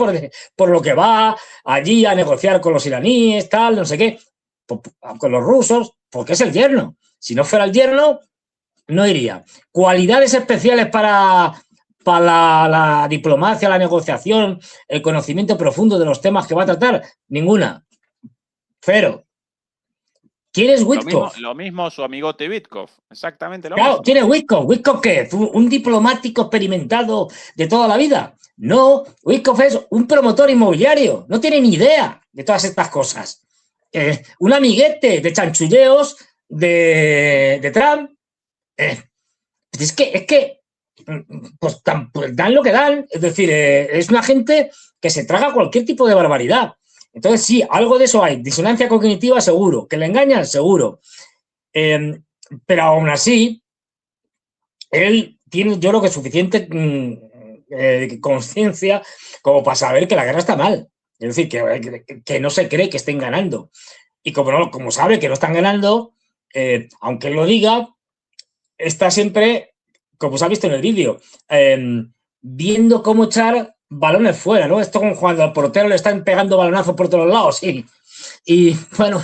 por lo que va allí a negociar con los iraníes, tal, no sé qué, con los rusos, porque es el yerno. Si no fuera el yerno, no iría. Cualidades especiales para la diplomacia, la negociación, el conocimiento profundo de los temas que va a tratar, ninguna. Cero. ¿Quién es Witkoff? Lo mismo su amigote Witkoff, exactamente lo mismo. mismo. ¿Quién es Witkoff? ¿Witkoff qué es? ¿Un diplomático experimentado de toda la vida? No, Witkoff es un promotor inmobiliario, no tiene ni idea de todas estas cosas. Un amiguete de chanchulleos de Trump. Es que pues dan lo que dan, es decir, es una gente que se traga cualquier tipo de barbaridad. Entonces, sí, algo de eso hay. Disonancia cognitiva, seguro. Que le engañan, seguro. Pero aún así, él tiene, yo creo que suficiente conciencia como para saber que la guerra está mal. Es decir, que no se cree que estén ganando. Y como sabe que no están ganando, aunque él lo diga, está siempre, como se ha visto en el vídeo, viendo cómo echar balones fuera, ¿no? Esto como cuando al portero le están pegando balonazos por todos lados, sí. Y, bueno,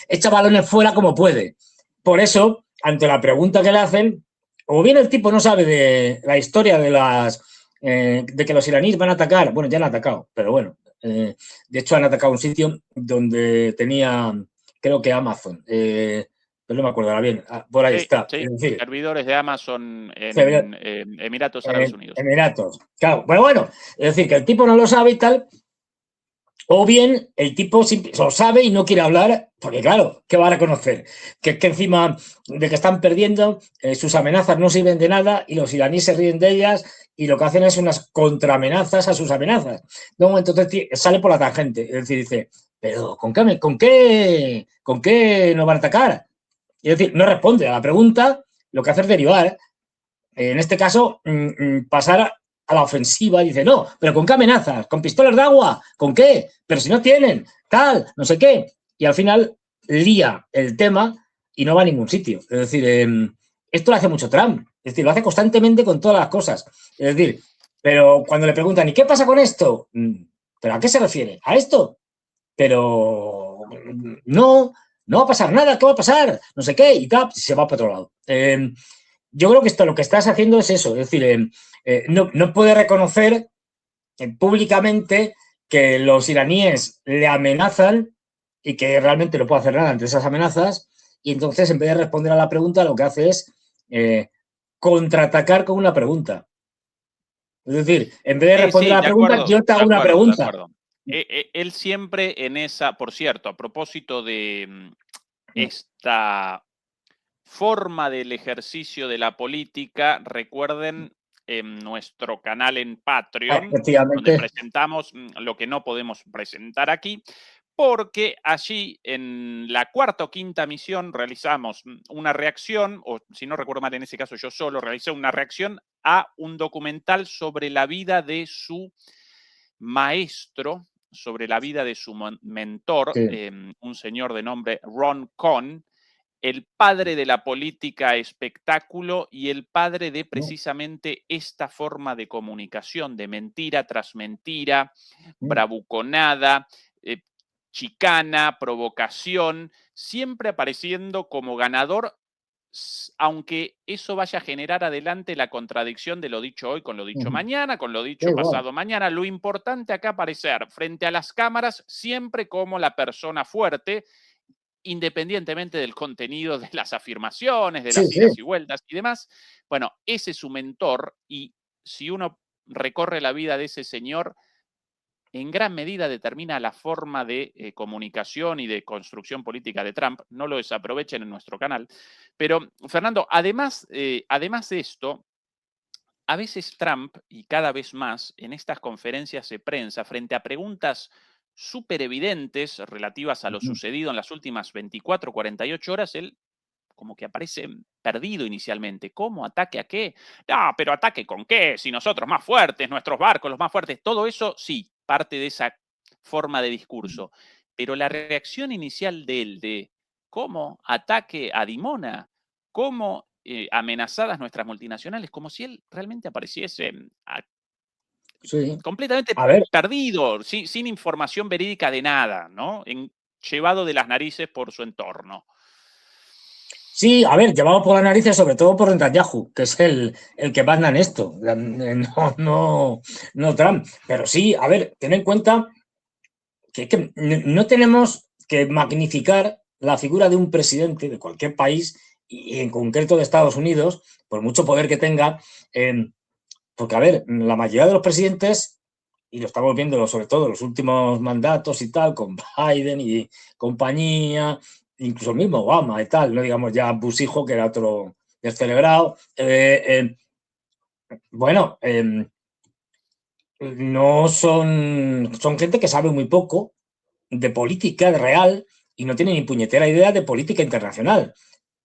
echa balones fuera como puede. Por eso, ante la pregunta que le hacen, o bien el tipo no sabe de la historia de que los iraníes van a atacar, bueno, ya han atacado, pero bueno, de hecho han atacado un sitio donde tenía, creo que Amazon, pero no me acuerdo ahora bien, por ahí está. Sí, es decir, servidores de Amazon en Emiratos Árabes Unidos. Emiratos, claro. Pero bueno, es decir, que el tipo no lo sabe y tal, o bien el tipo lo sabe y no quiere hablar, porque claro, ¿qué va a reconocer? Que es que encima de que están perdiendo, sus amenazas no sirven de nada y los iraníes se ríen de ellas y lo que hacen es unas contraamenazas a sus amenazas. No, entonces sale por la tangente, es decir, dice, pero ¿con qué nos van a atacar? Es decir, no responde a la pregunta, lo que hace es derivar. En este caso, pasar a la ofensiva. Dice, no, pero ¿con qué amenazas? ¿Con pistolas de agua? ¿Con qué? Pero si no tienen, tal, no sé qué. Y al final lía el tema y no va a ningún sitio. Es decir, esto lo hace mucho Trump. Es decir, lo hace constantemente con todas las cosas. Es decir, pero cuando le preguntan, ¿y qué pasa con esto? ¿Pero a qué se refiere? ¿A esto? Pero no va a pasar nada, ¿qué va a pasar? No sé qué, y tal, se va para otro lado. Yo creo que lo que estás haciendo es eso, es decir, no puede reconocer públicamente que los iraníes le amenazan y que realmente no puede hacer nada ante esas amenazas, y entonces en vez de responder a la pregunta lo que hace es contraatacar con una pregunta. Es decir, en vez de responder a la pregunta, yo te hago una pregunta. De acuerdo. Él siempre en esa, por cierto, a propósito de esta forma del ejercicio de la política, recuerden en nuestro canal en Patreon, donde presentamos lo que no podemos presentar aquí, porque allí en la cuarta o quinta misión realizamos una reacción, o si no recuerdo mal en ese caso yo solo realicé una reacción a un documental sobre la vida de su maestro, sobre la vida de su mentor, un señor de nombre Ron Cohn, el padre de la política espectáculo y el padre de precisamente esta forma de comunicación, de mentira tras mentira, bravuconada, chicana, provocación, siempre apareciendo como ganador, aunque eso vaya a generar adelante la contradicción de lo dicho hoy con lo dicho mañana, con lo dicho pasado mañana. Lo importante acá aparecer frente a las cámaras siempre como la persona fuerte, independientemente del contenido de las afirmaciones, de las idas y vueltas y demás. Bueno, ese es su mentor, y si uno recorre la vida de ese señor, en gran medida determina la forma de comunicación y de construcción política de Trump. No lo desaprovechen en nuestro canal. Pero, Fernando, además de esto, a veces Trump, y cada vez más en estas conferencias de prensa, frente a preguntas súper evidentes relativas a lo sucedido en las últimas 24, 48 horas, él como que aparece perdido inicialmente. ¿Cómo? ¿Ataque a qué? No, pero ¿ataque con qué? Si nosotros más fuertes, nuestros barcos los más fuertes, todo eso sí, parte de esa forma de discurso. Pero la reacción inicial de él, de cómo ataque a Dimona, cómo amenazadas nuestras multinacionales, como si él realmente apareciese completamente perdido, sin información verídica de nada, ¿no? Llevado de las narices por su entorno. Sí, a ver, llevado por las narices sobre todo por Netanyahu, que es el que manda en esto, no Trump. Pero sí, a ver, ten en cuenta que no tenemos que magnificar la figura de un presidente de cualquier país, y en concreto de Estados Unidos, por mucho poder que tenga, porque, a ver, la mayoría de los presidentes, y lo estamos viendo sobre todo en los últimos mandatos y tal, con Biden y compañía, incluso el mismo Obama y tal, no digamos ya Bush hijo, que era otro descelebrado. No son gente que sabe muy poco de política real y no tiene ni puñetera idea de política internacional.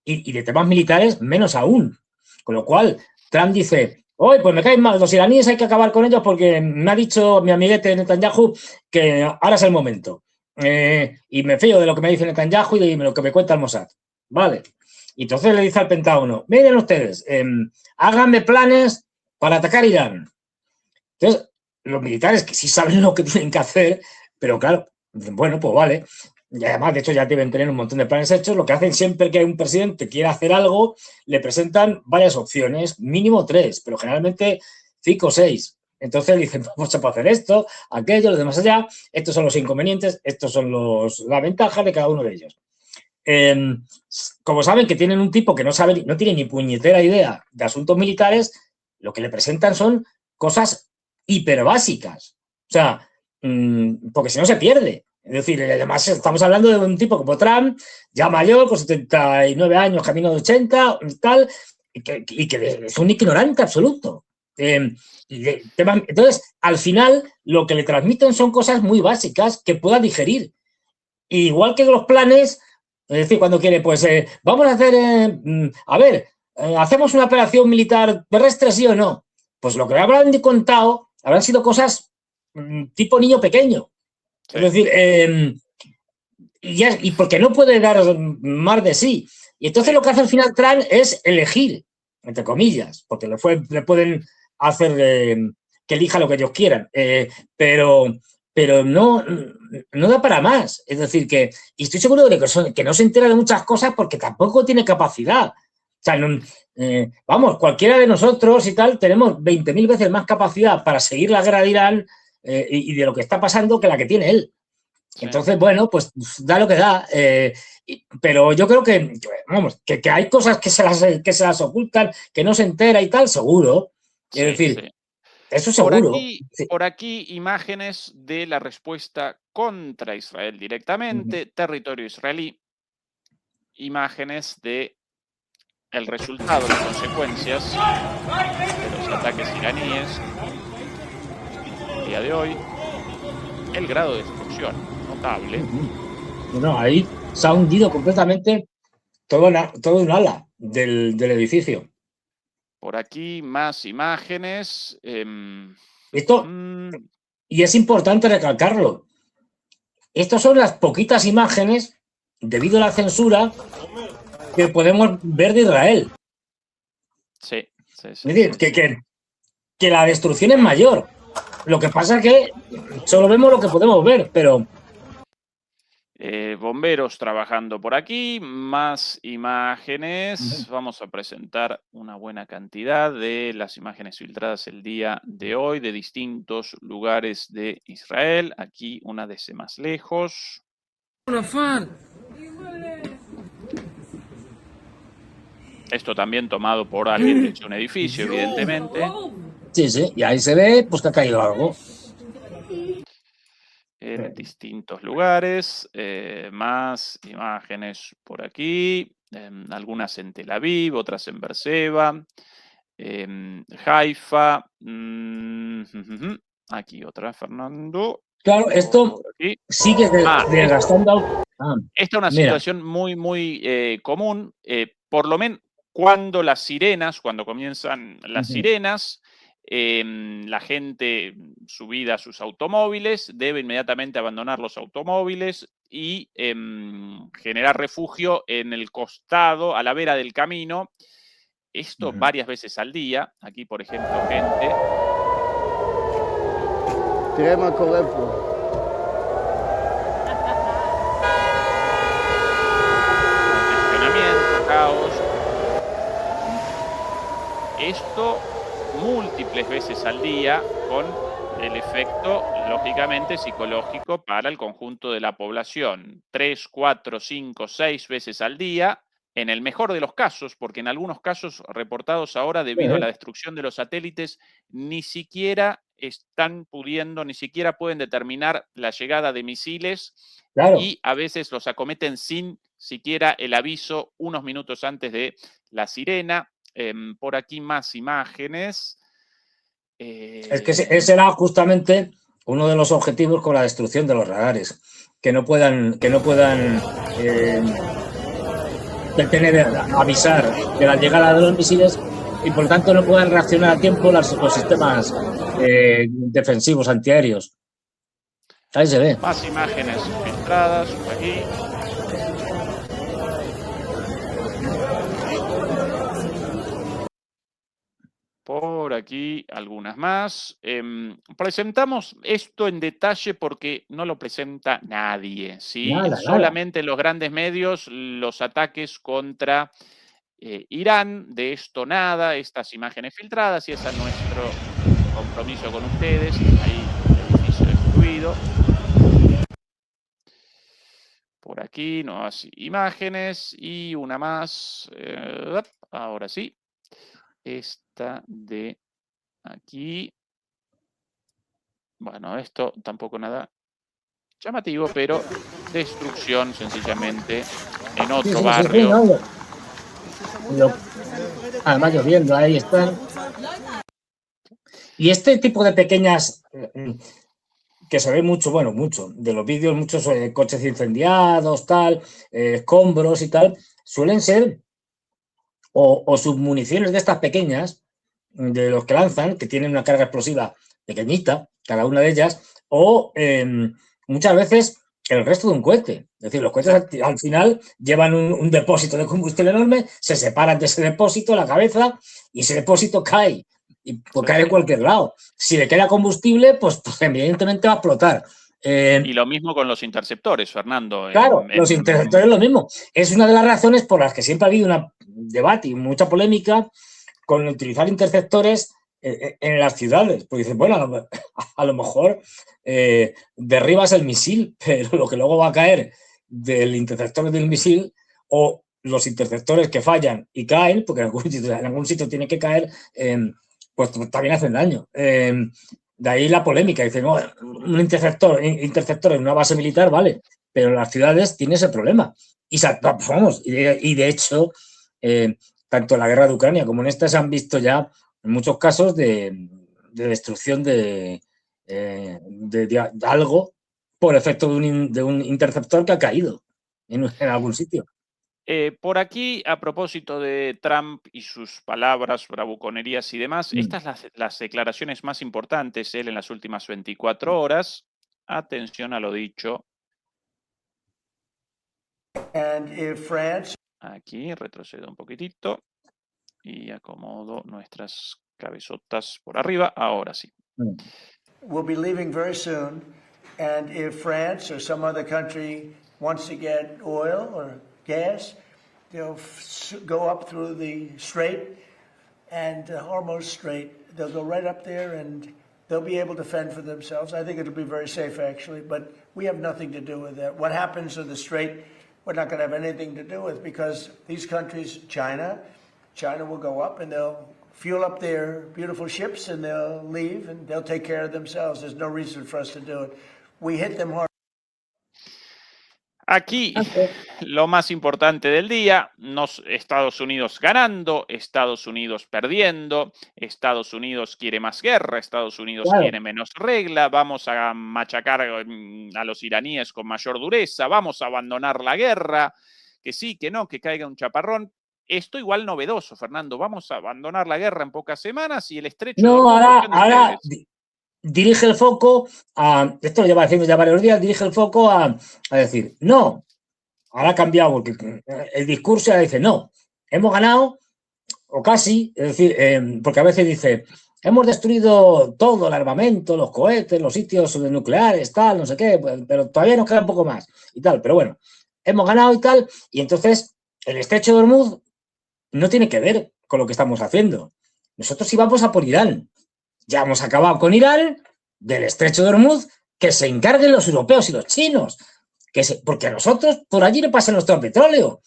Y de temas militares menos aún. Con lo cual, Trump dice, oye, pues me caen mal, los iraníes hay que acabar con ellos porque me ha dicho mi amiguete Netanyahu que ahora es el momento. Y me fío de lo que me dice Netanyahu y de lo que me cuenta el Mossad. Vale. Y entonces le dice al Pentágono, miren ustedes, háganme planes para atacar Irán. Entonces, los militares que sí saben lo que tienen que hacer, pero claro, bueno, pues vale. Y además, de hecho, ya deben tener un montón de planes hechos. Lo que hacen siempre que un presidente quiere hacer algo, le presentan varias opciones, mínimo 3, pero generalmente 5 o 6. Entonces dicen, vamos a hacer esto, aquello, lo demás allá, estos son los inconvenientes, estos son las ventajas de cada uno de ellos. Como saben que tienen un tipo que no tiene ni puñetera idea de asuntos militares, lo que le presentan son cosas hiperbásicas. O sea, porque si no se pierde. Es decir, además estamos hablando de un tipo como Trump, ya mayor, con 79 años, camino de 80, tal, y que es un ignorante absoluto. Entonces, al final, lo que le transmiten son cosas muy básicas que pueda digerir. Igual que los planes, es decir, cuando quiere, pues, vamos a hacer, hacemos una operación militar terrestre, ¿sí o no? Pues lo que le habrán contado habrán sido cosas tipo niño pequeño. Es decir, y porque no puede dar más de sí. Y entonces lo que hace al final Trump es elegir, entre comillas, porque le pueden hacer que elija lo que ellos quieran, pero no da para más. Es decir, y estoy seguro de que no se entera de muchas cosas porque tampoco tiene capacidad. O sea, vamos, cualquiera de nosotros y tal, tenemos 20.000 veces más capacidad para seguir la guerra de Irán y de lo que está pasando que la que tiene él. Sí. Entonces, bueno, pues da lo que da. Pero yo creo que, vamos, que hay cosas que se las ocultan, que no se entera y tal, seguro. Sí, Es decir, sí. eso seguro. Sí. Por aquí imágenes de la respuesta contra Israel directamente, territorio israelí, imágenes de el resultado, las consecuencias de los ataques iraníes el día de hoy, el grado de destrucción notable. No, ahí se ha hundido completamente todo un ala del edificio. Por aquí más imágenes. Esto, y es importante recalcarlo, estas son las poquitas imágenes, debido a la censura, que podemos ver de Israel. Sí. Es decir, que la destrucción es mayor. Lo que pasa es que solo vemos lo que podemos ver, pero... bomberos trabajando por aquí, más imágenes. Vamos a presentar una buena cantidad de las imágenes filtradas el día de hoy de distintos lugares de Israel. Aquí una desde más lejos. Esto también tomado por alguien de un edificio, evidentemente. Sí, y ahí se ve pues que ha caído algo. En distintos lugares, más imágenes por aquí, algunas en Tel Aviv, otras en Beerseba, Haifa, aquí otra, Fernando. Claro, esto sigue desgastando. Esta es una situación muy común, por lo menos cuando comienzan las sirenas, la gente subida a sus automóviles debe inmediatamente abandonar los automóviles y generar refugio en el costado, a la vera del camino. Esto varias veces al día. Aquí, por ejemplo, gente. Congestionamiento, caos. Esto múltiples veces al día con el efecto, lógicamente, psicológico para el conjunto de la población. 3, 4, 5, 6 veces al día, en el mejor de los casos, porque en algunos casos reportados ahora, debido a la destrucción de los satélites, ni siquiera pueden determinar la llegada de misiles, y a veces los acometen sin siquiera el aviso unos minutos antes de la sirena. Por aquí más imágenes. Es que ese era justamente uno de los objetivos con la destrucción de los radares, que no puedan avisar de la llegada de los misiles y por lo tanto no puedan reaccionar a tiempo los sistemas defensivos antiaéreos. Ahí se ve. Más imágenes filtradas por aquí. Por aquí algunas más. Presentamos esto en detalle porque no lo presenta nadie, ¿sí? Solamente en los grandes medios los ataques contra Irán. De esto nada, estas imágenes filtradas, y ese es nuestro compromiso con ustedes. Ahí el edificio destruido. Por aquí nuevas imágenes y una más. Ahora sí. Esta de aquí. Bueno, esto tampoco nada llamativo, pero destrucción sencillamente en otro barrio. Además lloviendo, ahí están. Y este tipo de pequeñas, que se ve mucho, de los vídeos, muchos coches incendiados, tal, escombros y tal, suelen ser o submuniciones de estas pequeñas, de los que lanzan, que tienen una carga explosiva pequeñita, cada una de ellas, o muchas veces el resto de un cohete. Es decir, los cohetes al final llevan un depósito de combustible enorme, se separan de ese depósito, la cabeza, y ese depósito cae. Y pues cae de cualquier lado. Si le queda combustible, pues evidentemente va a explotar. Y lo mismo con los interceptores, Fernando. Claro, los interceptores es lo mismo. Es una de las razones por las que siempre ha habido un debate y mucha polémica con utilizar interceptores en las ciudades. Pues dices, bueno, a lo mejor derribas el misil, pero lo que luego va a caer del interceptor del misil o los interceptores que fallan y caen, porque en algún sitio tiene que caer, pues también hacen daño. De ahí la polémica. Dicen, no, un interceptor en una base militar, vale, pero en las ciudades tiene ese problema. Y, vamos, y de hecho, tanto en la guerra de Ucrania como en esta se han visto ya en muchos casos de destrucción de algo por efecto de un interceptor que ha caído en algún sitio. Por aquí, a propósito de Trump y sus palabras, bravuconerías y demás, estas las declaraciones más importantes él en las últimas 24 horas. Atención a lo dicho. And if France Aquí retrocedo un poquitito y acomodo nuestras cabezotas por arriba. Ahora sí. will be leaving very soon, and if France or some other country wants to get oil or gas, they'll go up through the Strait and Hormuz Strait. They'll go right up there and they'll be able to fend for themselves. I think it'll be very safe, actually, but we have nothing to do with that. What happens in the Strait, we're not going to have anything to do with, because these countries, China will go up and they'll fuel up their beautiful ships and they'll leave and they'll take care of themselves. There's no reason for us to do it. We hit them hard. Aquí lo más importante del día, Estados Unidos ganando, Estados Unidos perdiendo, Estados Unidos quiere más guerra, Estados Unidos quiere menos regla, vamos a machacar a los iraníes con mayor dureza, vamos a abandonar la guerra, que sí, que no, que caiga un chaparrón. Esto igual novedoso, Fernando, vamos a abandonar la guerra en pocas semanas y el estrecho... No, ahora dirige el foco a, esto lo lleva diciendo ya varios días, dirige el foco a decir, no, ahora ha cambiado, porque el discurso ya dice, no, hemos ganado, o casi, es decir, porque a veces dice, hemos destruido todo el armamento, los cohetes, los sitios nucleares, tal, no sé qué, pero todavía nos queda un poco más y tal, pero bueno, hemos ganado y tal, y entonces el estrecho de Hormuz no tiene que ver con lo que estamos haciendo. Nosotros íbamos a por Irán. Ya hemos acabado con Irán, del estrecho de Hormuz, que se encarguen los europeos y los chinos, porque a nosotros por allí no pasa nuestro petróleo,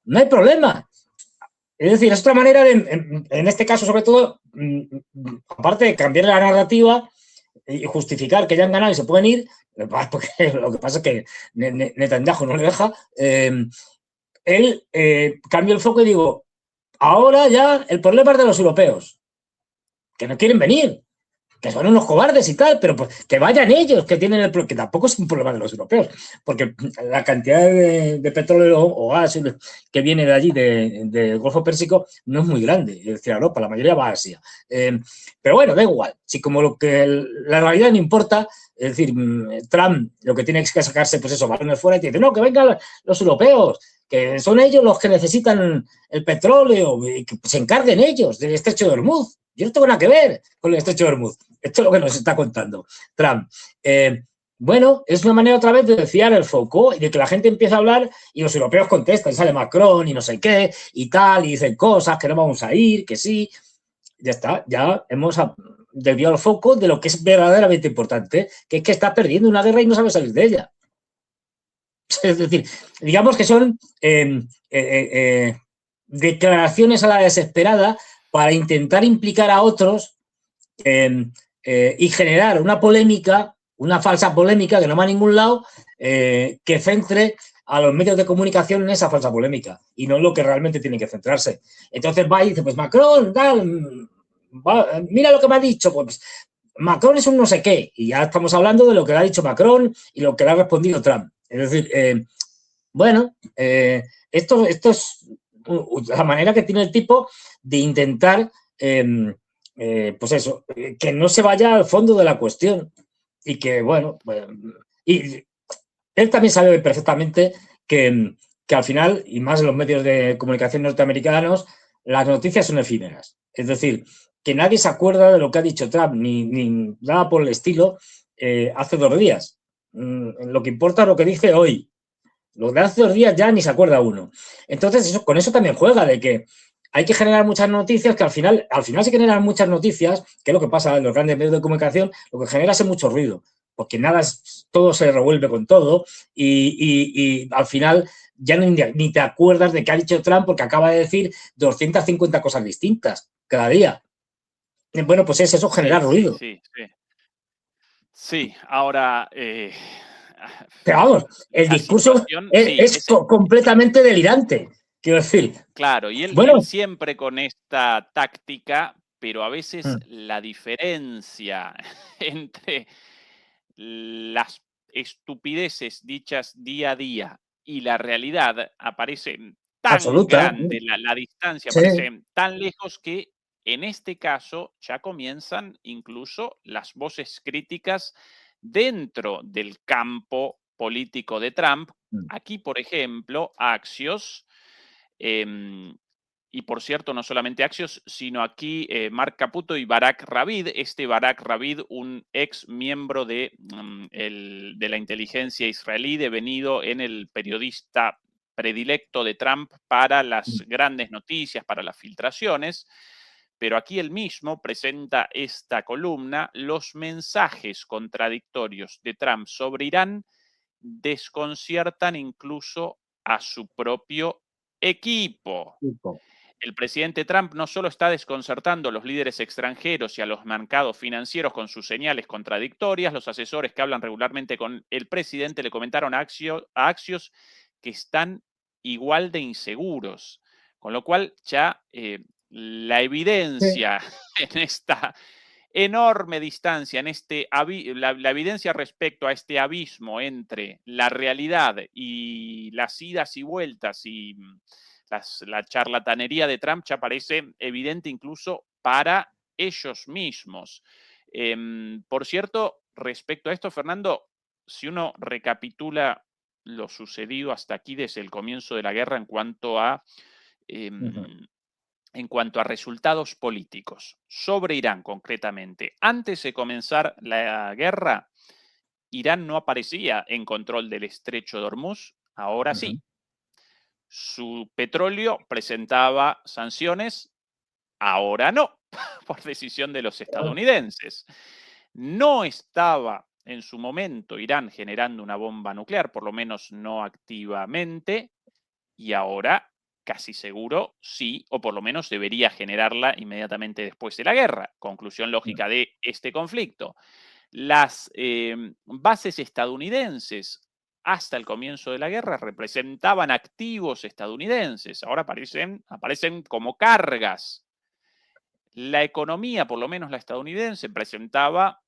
no hay problema. Es decir, es otra manera de, en este caso sobre todo, aparte de cambiar la narrativa y justificar que ya han ganado y se pueden ir, porque lo que pasa es que Netanyahu no le deja, él cambia el foco y digo, ahora ya el problema es de los europeos, que no quieren venir, que son unos cobardes y tal, pero pues que vayan ellos, que tienen que tampoco es un problema de los europeos, porque la cantidad de petróleo o gas que viene de allí, del Golfo Pérsico, no es muy grande, es decir, Europa, la mayoría va a Asia. Pero bueno, da igual, si como la realidad no importa, es decir, Trump lo que tiene es que sacarse, pues eso, balones fuera y dice, no, que vengan los europeos, que son ellos los que necesitan el petróleo y que se encarguen ellos del estrecho de Hormuz. Yo no tengo nada que ver con el estrecho de Hormuz. Esto es lo que nos está contando Trump. Bueno, es una manera otra vez de desviar el foco y de que la gente empiece a hablar y los europeos contestan, sale Macron y no sé qué y tal, y dicen cosas que no vamos a ir, que sí. Ya está, ya hemos desviado el foco de lo que es verdaderamente importante, que es que está perdiendo una guerra y no sabe salir de ella. Es decir, digamos que son declaraciones a la desesperada para intentar implicar a otros y generar una polémica, una falsa polémica que no va a ningún lado, que centre a los medios de comunicación en esa falsa polémica y no en lo que realmente tiene que centrarse. Entonces va y dice, pues Macron, mira lo que me ha dicho, pues Macron es un no sé qué, y ya estamos hablando de lo que le ha dicho Macron y lo que le ha respondido Trump. Es decir, bueno, esto es la manera que tiene el tipo de intentar, pues eso, que no se vaya al fondo de la cuestión y que, bueno, y él también sabe perfectamente que al final, y más en los medios de comunicación norteamericanos, las noticias son efímeras. Es decir, que nadie se acuerda de lo que ha dicho Trump, ni nada por el estilo, hace 2 días. Lo que importa es lo que dice hoy. Lo de hace 2 días ya ni se acuerda uno. Entonces, con eso también juega, de que hay que generar muchas noticias que al final se generan muchas noticias, que es lo que pasa en los grandes medios de comunicación, lo que genera es mucho ruido, porque todo se revuelve con todo y al final ya ni te acuerdas de qué ha dicho Trump porque acaba de decir 250 cosas distintas cada día. Bueno, pues es eso, generar ruido. Sí, ahora... Pero vamos, el discurso es completamente delirante, quiero decir. Claro, y él siempre con esta táctica, pero a veces la diferencia entre las estupideces dichas día a día y la realidad aparece tan absoluta, grande, la distancia aparece tan lejos que en este caso ya comienzan incluso las voces críticas dentro del campo político de Trump. Aquí, por ejemplo, Axios, y por cierto, no solamente Axios, sino aquí Mark Caputo y Barak Ravid. Barak Ravid, un ex miembro de la inteligencia israelí, devenido en el periodista predilecto de Trump para las grandes noticias, para las filtraciones. Pero aquí él mismo presenta esta columna: los mensajes contradictorios de Trump sobre Irán desconciertan incluso a su propio equipo. El presidente Trump no solo está desconcertando a los líderes extranjeros y a los mercados financieros con sus señales contradictorias. Los asesores que hablan regularmente con el presidente le comentaron a Axios que están igual de inseguros. Con lo cual ya la evidencia en esta enorme distancia, en la evidencia respecto a este abismo entre la realidad y las idas y vueltas y la charlatanería de Trump ya parece evidente incluso para ellos mismos. Por cierto, respecto a esto, Fernando, si uno recapitula lo sucedido hasta aquí desde el comienzo de la guerra en cuanto a resultados políticos, sobre Irán concretamente, antes de comenzar la guerra, Irán no aparecía en control del estrecho de Hormuz, ahora sí. Su petróleo presentaba sanciones, ahora no, por decisión de los estadounidenses. No estaba en su momento Irán generando una bomba nuclear, por lo menos no activamente, y ahora casi seguro sí, o por lo menos debería generarla inmediatamente después de la guerra. Conclusión lógica de este conflicto. Las bases estadounidenses hasta el comienzo de la guerra representaban activos estadounidenses, ahora aparecen como cargas. La economía, por lo menos la estadounidense, presentaba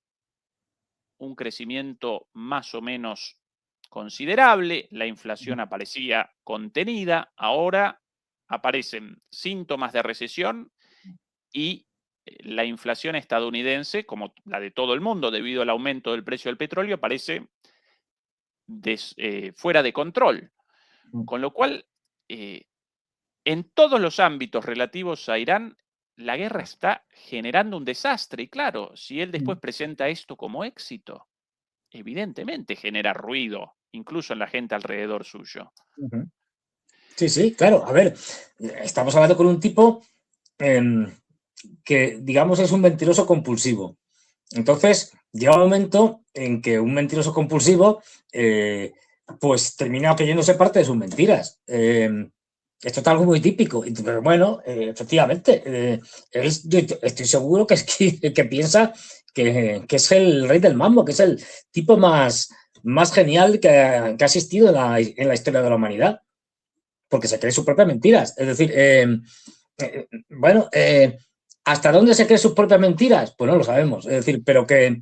un crecimiento más o menos considerable, la inflación aparecía contenida, ahora aparecen síntomas de recesión y la inflación estadounidense, como la de todo el mundo debido al aumento del precio del petróleo, parece fuera de control. Con lo cual, en todos los ámbitos relativos a Irán, la guerra está generando un desastre. Y claro, si él después presenta esto como éxito, evidentemente genera ruido, incluso en la gente alrededor suyo. Sí, claro. A ver, estamos hablando con un tipo que, digamos, es un mentiroso compulsivo. Entonces, llega un momento en que un mentiroso compulsivo pues termina creyéndose parte de sus mentiras. Esto es algo muy típico, pero bueno, efectivamente, yo estoy seguro que piensa que es el rey del mambo, que es el tipo más genial que ha existido en la historia de la humanidad, porque se cree sus propias mentiras. Es decir, ¿hasta dónde se cree sus propias mentiras? Pues no lo sabemos, es decir, pero que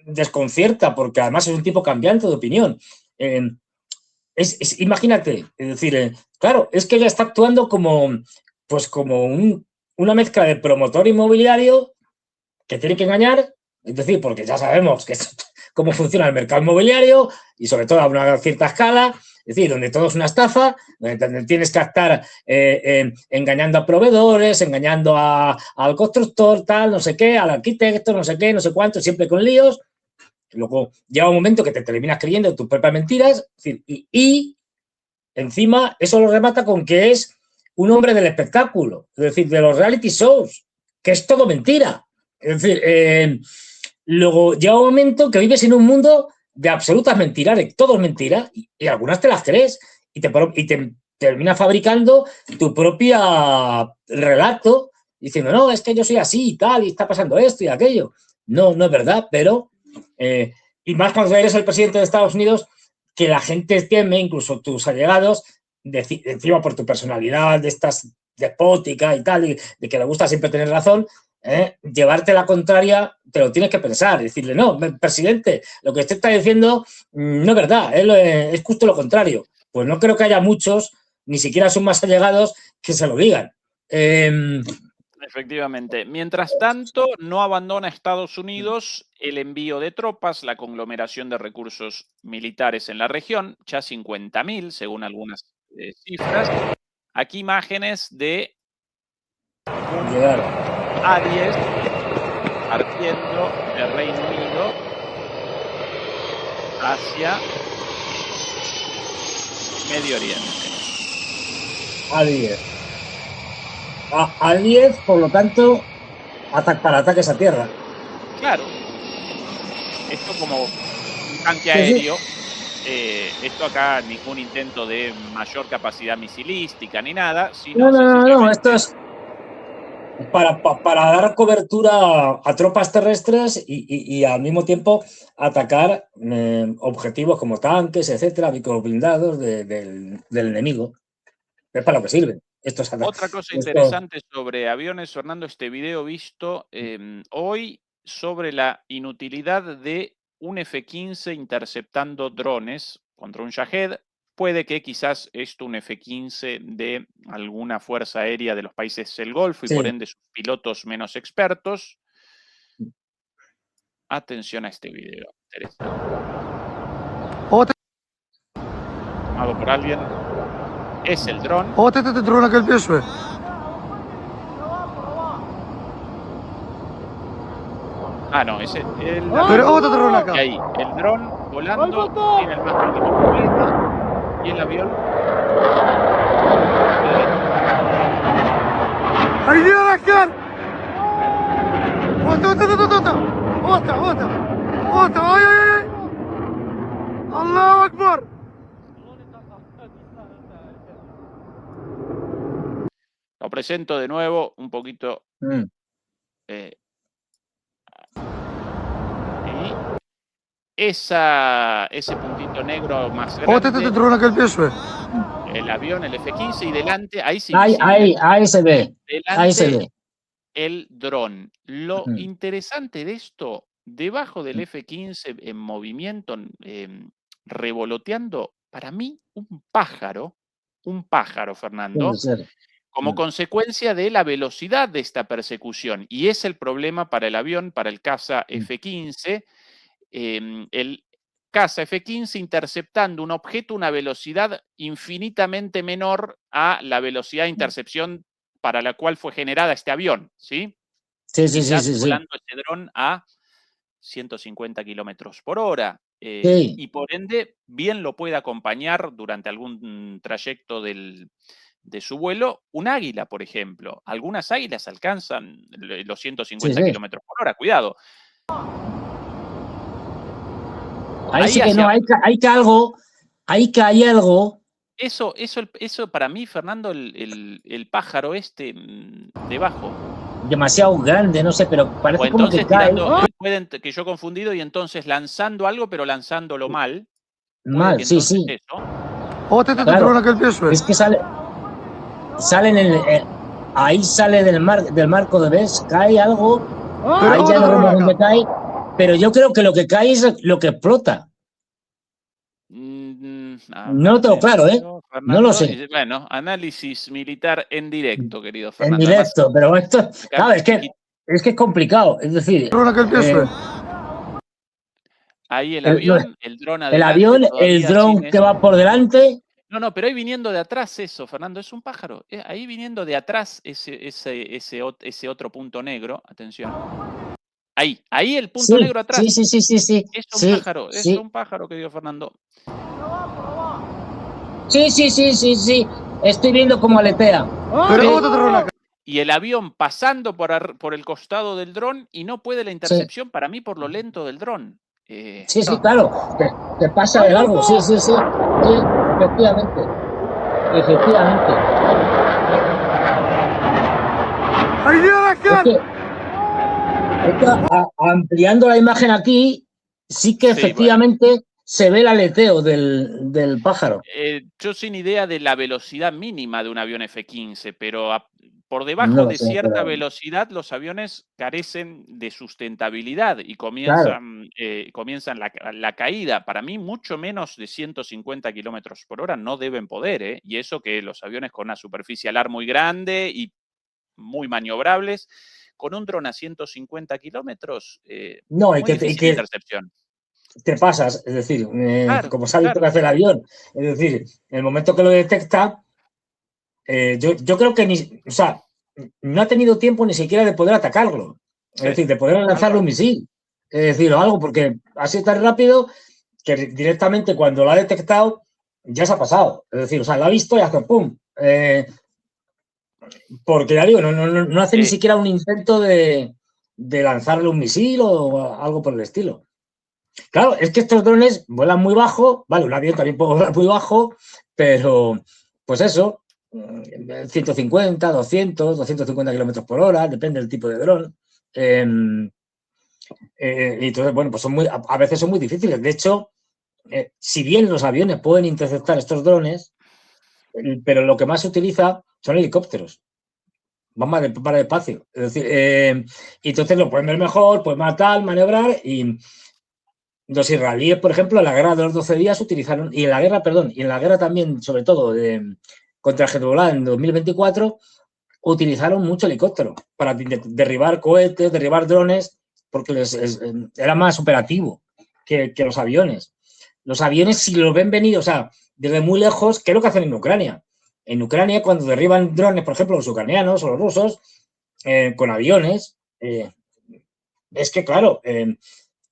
desconcierta, porque además es un tipo cambiante de opinión. Imagínate, es decir, claro, es que ella está actuando como una mezcla de promotor inmobiliario que tiene que engañar, es decir, porque ya sabemos cómo funciona el mercado inmobiliario y sobre todo a una cierta escala, es decir, donde todo es una estafa, donde tienes que estar engañando a proveedores, engañando al constructor, tal, no sé qué, al arquitecto, no sé qué, no sé cuánto, siempre con líos. Luego llega un momento que te terminas creyendo tus propias mentiras, es decir, y encima eso lo remata con que es un hombre del espectáculo, es decir, de los reality shows, que es todo mentira. Es decir, luego llega un momento que vives en un mundo de absolutas mentiras, de todo es mentira, y algunas te las crees, y te terminas fabricando tu propio relato, diciendo, no, es que yo soy así y tal, y está pasando esto y aquello. No, no es verdad, pero... y más cuando eres el presidente de Estados Unidos, que la gente teme, incluso tus allegados, encima por tu personalidad de estas despótica y tal, de que le gusta siempre tener razón, llevarte la contraria, te lo tienes que pensar, decirle, no, presidente, lo que usted está diciendo no es verdad, es justo lo contrario. Pues no creo que haya muchos, ni siquiera sus más allegados, que se lo digan. Efectivamente. Mientras tanto, no abandona Estados Unidos el envío de tropas, la conglomeración de recursos militares en la región, ya 50.000, según algunas cifras. Aquí imágenes de un A-10 partiendo del Reino Unido hacia Medio Oriente. A-10. A-10, por lo tanto, para ataques a tierra. Claro. Esto como un tanque aéreo. Esto acá ningún intento de mayor capacidad misilística ni nada, sino no, esto es para dar cobertura a tropas terrestres y al mismo tiempo atacar objetivos como tanques, etcétera, vehículos blindados del enemigo. Es para lo que sirven. Otra cosa interesante sobre aviones, Fernando, este video visto hoy sobre la inutilidad de un F-15 interceptando drones contra un Shahed. Puede que quizás esto un F-15 de alguna fuerza aérea de los países del Golfo y por ende sus pilotos menos expertos. Atención a este video. Interesante. Tomado por alguien. Es el dron. Ah, no, es el avión. Y ahí, el dron volando, tiene el más mínimo problema. Y el avión. ¡Allahu Akbar! Lo presento de nuevo, un poquito. Ese puntito negro más grande, el avión, el F-15, y delante, ahí sí. Ahí se ve. Ahí se ve. El dron. Lo interesante de esto, debajo del F-15 en movimiento, revoloteando, para mí, un pájaro, Fernando, como consecuencia de la velocidad de esta persecución. Y es el problema para el avión, para el caza F-15. El caza F-15 interceptando un objeto a una velocidad infinitamente menor a la velocidad de intercepción para la cual fue generada este avión, ¿sí? Sí. Volando este dron a 150 kilómetros por hora. Y por ende, bien lo puede acompañar durante algún trayecto de su vuelo un águila, por ejemplo. Algunas águilas alcanzan los 150 kilómetros por hora, cuidado. Ahí sí que no, hay que hay algo. Eso para mí, Fernando, el pájaro debajo. Demasiado grande, no sé, pero parece como que cae. Pueden que yo confundido y entonces lanzando algo, pero lanzándolo mal. Mal, sí. Claro, es que sale ahí sale del marco de ves, cae algo. Ahí ya no vemos dónde cae. Pero yo creo que lo que cae es lo que explota. No lo tengo claro, Fernando, no lo sé. Bueno, análisis militar en directo, querido Fernando. En directo, pero esto, claro, es que es complicado. Es decir, ahí el avión, el dron adelante. El dron que va por delante. No, pero ahí viniendo de atrás eso, Fernando, es un pájaro. Ahí viniendo de atrás ese otro punto negro, atención. Ahí el punto negro atrás. Sí. Es un pájaro, es un pájaro, querido Fernando. Sí. Estoy viendo cómo aletea. Y el avión pasando por el costado del dron y no puede la intercepción, para mí, por lo lento del dron. Sí, claro. Te pasa de largo. Sí. Sí, efectivamente. Es que ampliando la imagen aquí, sí que efectivamente se ve el aleteo del pájaro. Yo sin idea de la velocidad mínima de un avión F-15, pero por debajo de cierta velocidad los aviones carecen de sustentabilidad y comienzan la caída. Para mí, mucho menos de 150 kilómetros por hora no deben poder, y eso que los aviones con una superficie alar muy grande y muy maniobrables, con un dron a 150 kilómetros, muy difícil intercepción. Te pasas, es decir, como sabes lo que hace el avión, es decir, en el momento que lo detecta, yo creo que no ha tenido tiempo ni siquiera de poder atacarlo, es decir, de poder lanzarle un misil, es decir, o algo, porque ha sido tan rápido que directamente cuando lo ha detectado ya se ha pasado, es decir, lo ha visto y hace ¡pum! Porque ya digo, no hace ni siquiera un intento de lanzarle un misil o algo por el estilo. Claro, es que estos drones vuelan muy bajo, vale, un avión también puede volar muy bajo, pero pues eso, 150, 200, 250 kilómetros por hora, depende del tipo de dron. Y entonces, bueno, pues a veces son muy difíciles. De hecho, si bien los aviones pueden interceptar estos drones, pero lo que más se utiliza son helicópteros. Van para despacio. Es decir, y entonces lo pueden ver mejor, pueden matar, maniobrar y los israelíes, por ejemplo, en la guerra de los 12 días utilizaron, y en la guerra también, sobre todo, contra Hezbollah en 2024, utilizaron mucho helicóptero para derribar cohetes, derribar drones, porque era más operativo que los aviones. Los aviones, si los ven venir, o sea, desde muy lejos, ¿qué es lo que hacen en Ucrania? En Ucrania, cuando derriban drones, por ejemplo, los ucranianos o los rusos, con aviones, es que, claro,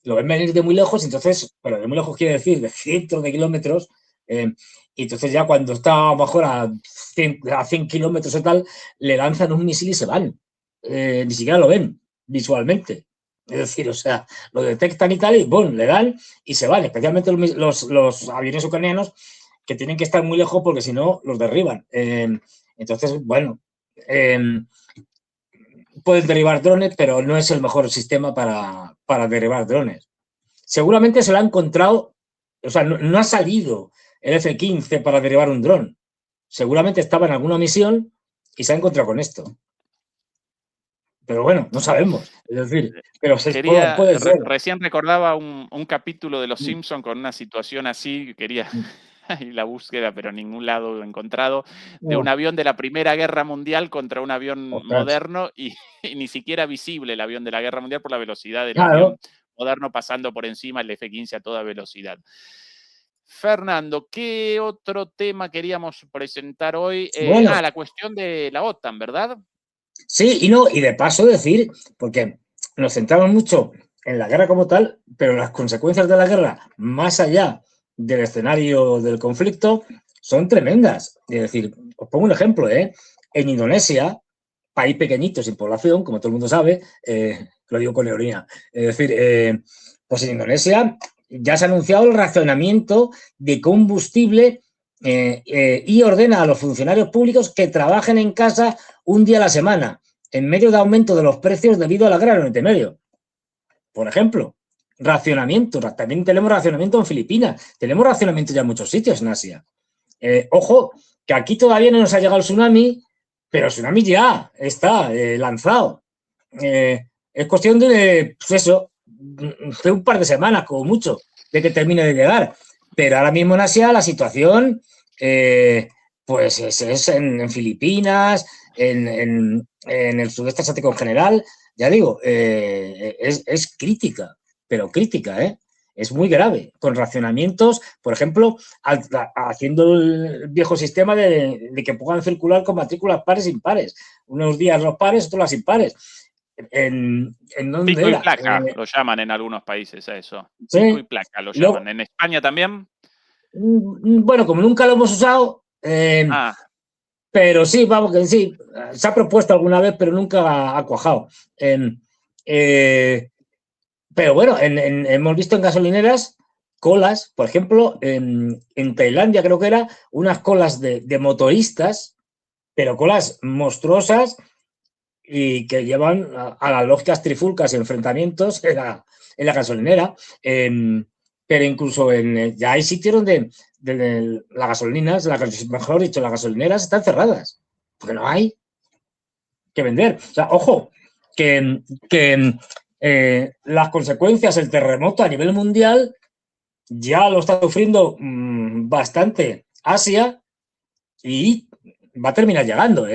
lo ven venir de muy lejos, entonces, pero de muy lejos quiere decir de cientos de kilómetros, y entonces ya cuando está a lo mejor a 100 kilómetros o tal, le lanzan un misil y se van. Ni siquiera lo ven visualmente. Es decir, o sea, lo detectan y tal, y ¡bum!, le dan y se van, especialmente los aviones ucranianos, que tienen que estar muy lejos porque si no, los derriban. Entonces, bueno, pueden derribar drones, pero no es el mejor sistema para derribar drones. Seguramente se lo ha encontrado, o sea, no ha salido el F-15 para derribar un dron. Seguramente estaba en alguna misión y se ha encontrado con esto. Pero bueno, no sabemos. Es decir, pero puede ser. Recién recordaba un capítulo de Los Simpson con una situación así, quería ir la búsqueda, pero en ningún lado lo he encontrado, de un avión de la Primera Guerra Mundial contra un avión moderno y ni siquiera visible el avión de la Guerra Mundial por la velocidad del avión moderno pasando por encima el F-15 a toda velocidad. Fernando, ¿qué otro tema queríamos presentar hoy? La cuestión de la OTAN, ¿verdad? Sí, y de paso decir, porque nos centramos mucho en la guerra como tal, pero las consecuencias de la guerra, más allá del escenario del conflicto, son tremendas. Es decir, os pongo un ejemplo, En Indonesia, país pequeñito, sin población, como todo el mundo sabe, lo digo con ironía, es decir, pues en Indonesia ya se ha anunciado el racionamiento de combustible y ordena a los funcionarios públicos que trabajen en casa un día a la semana, en medio de aumento de los precios debido a la guerra en Oriente Medio. Por ejemplo, racionamiento. También tenemos racionamiento en Filipinas. Tenemos racionamiento ya en muchos sitios en Asia. Ojo, que aquí todavía no nos ha llegado el tsunami, pero el tsunami ya está lanzado. Es cuestión de, pues eso, de un par de semanas, como mucho, de que termine de llegar. Pero ahora mismo en Asia la situación, pues es en Filipinas, en el sudeste asiático en general, ya digo, es crítica, pero crítica, es muy grave, con racionamientos, por ejemplo, haciendo el viejo sistema de que puedan circular con matrículas pares e impares. Unos días los pares, otros las impares. ¿En dónde pico era? Y placa lo llaman en algunos países a eso. ¿Sí? Pico y placa lo llaman. ¿En España también? Bueno, como nunca lo hemos usado, Pero sí, vamos, que sí, se ha propuesto alguna vez, pero nunca ha cuajado. Pero bueno, hemos visto en gasolineras colas, por ejemplo, en Tailandia creo que era, unas colas de motoristas, pero colas monstruosas y que llevan a las lógicas trifulcas y enfrentamientos en la gasolinera. Pero incluso ya hay sitios donde las gasolineras, mejor dicho, las gasolineras están cerradas, porque no hay que vender. O sea, ojo, que las consecuencias del terremoto a nivel mundial ya lo está sufriendo bastante Asia y va a terminar llegando,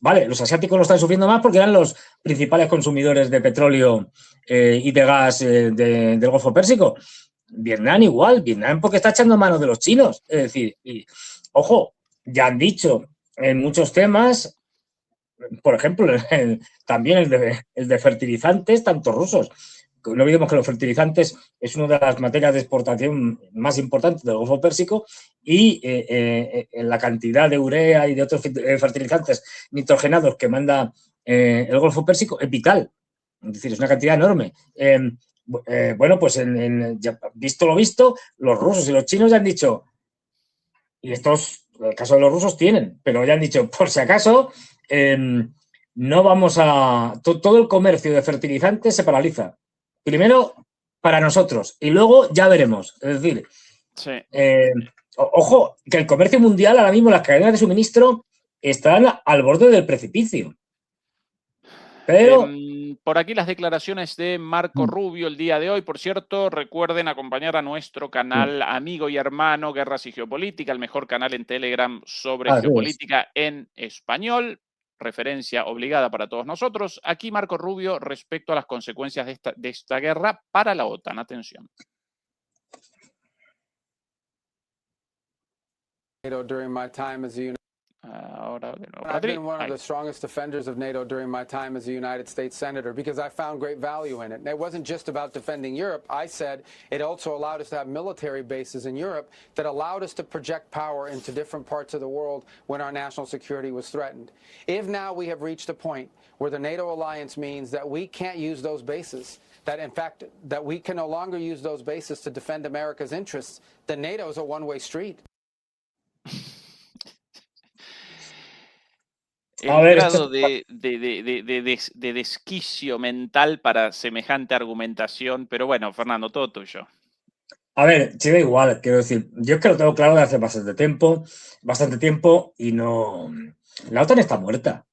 vale, los asiáticos lo están sufriendo más porque eran los principales consumidores de petróleo y de gas del Golfo Pérsico. Vietnam igual, Vietnam porque está echando mano de los chinos. Es decir, ojo, ya han dicho en muchos temas, por ejemplo, también el de fertilizantes, tanto rusos. No olvidemos que los fertilizantes es una de las materias de exportación más importantes del Golfo Pérsico y la cantidad de urea y de otros fertilizantes nitrogenados que manda el Golfo Pérsico es vital. Es decir, es una cantidad enorme. Bueno, pues visto lo visto, los rusos y los chinos ya han dicho, y estos, en el caso de los rusos tienen, pero ya han dicho, por si acaso, no vamos a... Todo el comercio de fertilizantes se paraliza. Primero para nosotros y luego ya veremos. Es decir, Sí. Ojo, que el comercio mundial ahora mismo, las cadenas de suministro están al borde del precipicio. Pero... por aquí las declaraciones de Marco Rubio el día de hoy. Por cierto, recuerden acompañar a nuestro canal amigo y hermano Guerras y Geopolítica, el mejor canal en Telegram sobre geopolítica en español. Referencia obligada para todos nosotros. Aquí Marco Rubio respecto a las consecuencias de esta guerra para la OTAN. Atención. During my time as a Ahora de nuevo. I've been one of the strongest defenders of NATO during my time as a United States Senator because I found great value in it. And it wasn't just about defending Europe. I said it also allowed us to have military bases in Europe that allowed us to project power into different parts of the world when our national security was threatened. If now we have reached a point where the NATO alliance means that we can't use those bases, that in fact that we can no longer use those bases to defend America's interests, then NATO is a one-way street. El grado de desquicio mental para semejante argumentación, pero bueno, Fernando, todo tuyo. A ver, sí da igual, quiero decir, yo es que lo tengo claro de hace bastante tiempo y no... La OTAN está muerta.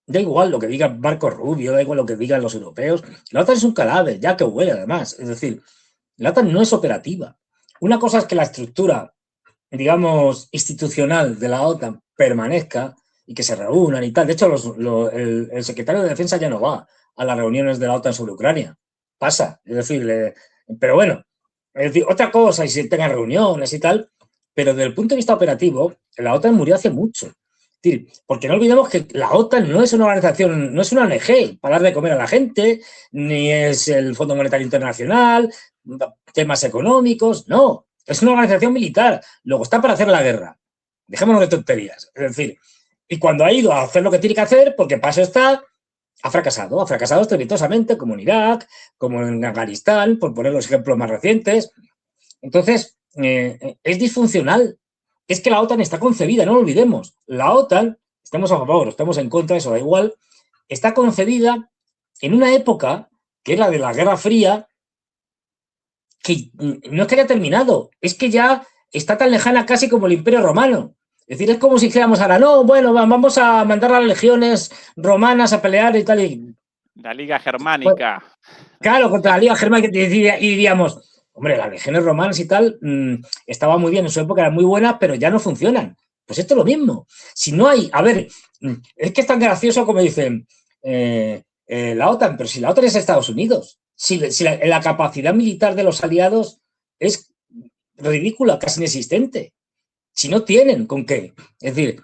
Da igual lo que diga Marco Rubio, da igual lo que digan los europeos. La OTAN es un cadáver, ya que huele además. Es decir, la OTAN no es operativa. Una cosa es que la estructura, digamos, institucional de la OTAN permanezca y que se reúnan y tal. De hecho, el secretario de Defensa ya no va a las reuniones de la OTAN sobre Ucrania. Pasa, es decir, pero bueno, es decir, otra cosa, y si tengan reuniones y tal, pero desde el punto de vista operativo, la OTAN murió hace mucho. Es decir, porque no olvidemos que la OTAN no es una organización, no es una ONG para dar de comer a la gente, ni es el Fondo Monetario Internacional, temas económicos, no. Es una organización militar, luego está para hacer la guerra. Dejémonos de tonterías. Es decir, y cuando ha ido a hacer lo que tiene que hacer, porque paso está, ha fracasado estrepitosamente, como en Irak, como en Afganistán, por poner los ejemplos más recientes. Entonces, es disfuncional. Es que la OTAN está concebida, no lo olvidemos. La OTAN, estamos a favor, estamos en contra, eso da igual, está concebida en una época, que es la de la Guerra Fría, que no es que haya terminado, es que ya está tan lejana casi como el Imperio Romano. Es decir, es como si dijéramos ahora, no, bueno, vamos a mandar a las legiones romanas a pelear y tal. La Liga Germánica. Bueno, claro, contra la Liga Germánica. Y diríamos, hombre, las legiones romanas y tal estaban muy bien en su época, eran muy buenas, pero ya no funcionan. Pues esto es lo mismo. Si no hay, a ver, es que es tan gracioso como dicen la OTAN, pero si la OTAN es Estados Unidos, si la capacidad militar de los aliados es ridícula, casi inexistente. Si no tienen con qué. Es decir,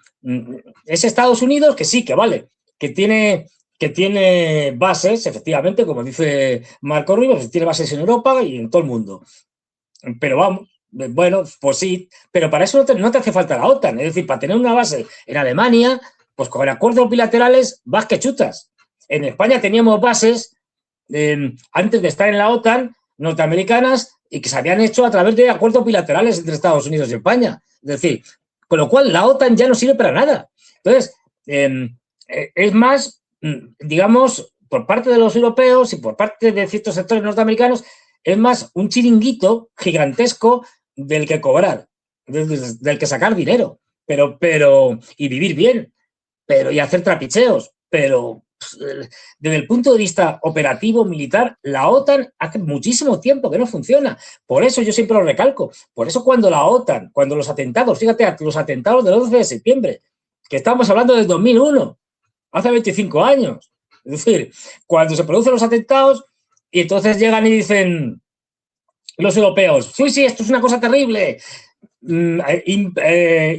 es Estados Unidos que sí, que vale, que tiene bases, efectivamente, como dice Marco Rubio, tiene bases en Europa y en todo el mundo. Pero vamos, Bueno, pues sí, pero para eso no te hace falta la OTAN. Es decir, para tener una base en Alemania, pues con acuerdos bilaterales vas que chutas. En España teníamos bases, antes de estar en la OTAN, norteamericanas, y que se habían hecho a través de acuerdos bilaterales entre Estados Unidos y España. Es decir, con lo cual la OTAN ya no sirve para nada. Entonces, es más, digamos, por parte de los europeos y por parte de ciertos sectores norteamericanos, es más un chiringuito gigantesco del que cobrar, del que sacar dinero, y vivir bien, y hacer trapicheos, pero desde el punto de vista operativo militar, la OTAN hace muchísimo tiempo que no funciona. Por eso yo siempre lo recalco. Por eso cuando la OTAN, cuando los atentados, fíjate, los atentados del 11 de septiembre, que estamos hablando del 2001, hace 25 años. Es decir, cuando se producen los atentados y entonces llegan y dicen los europeos, sí, esto es una cosa terrible,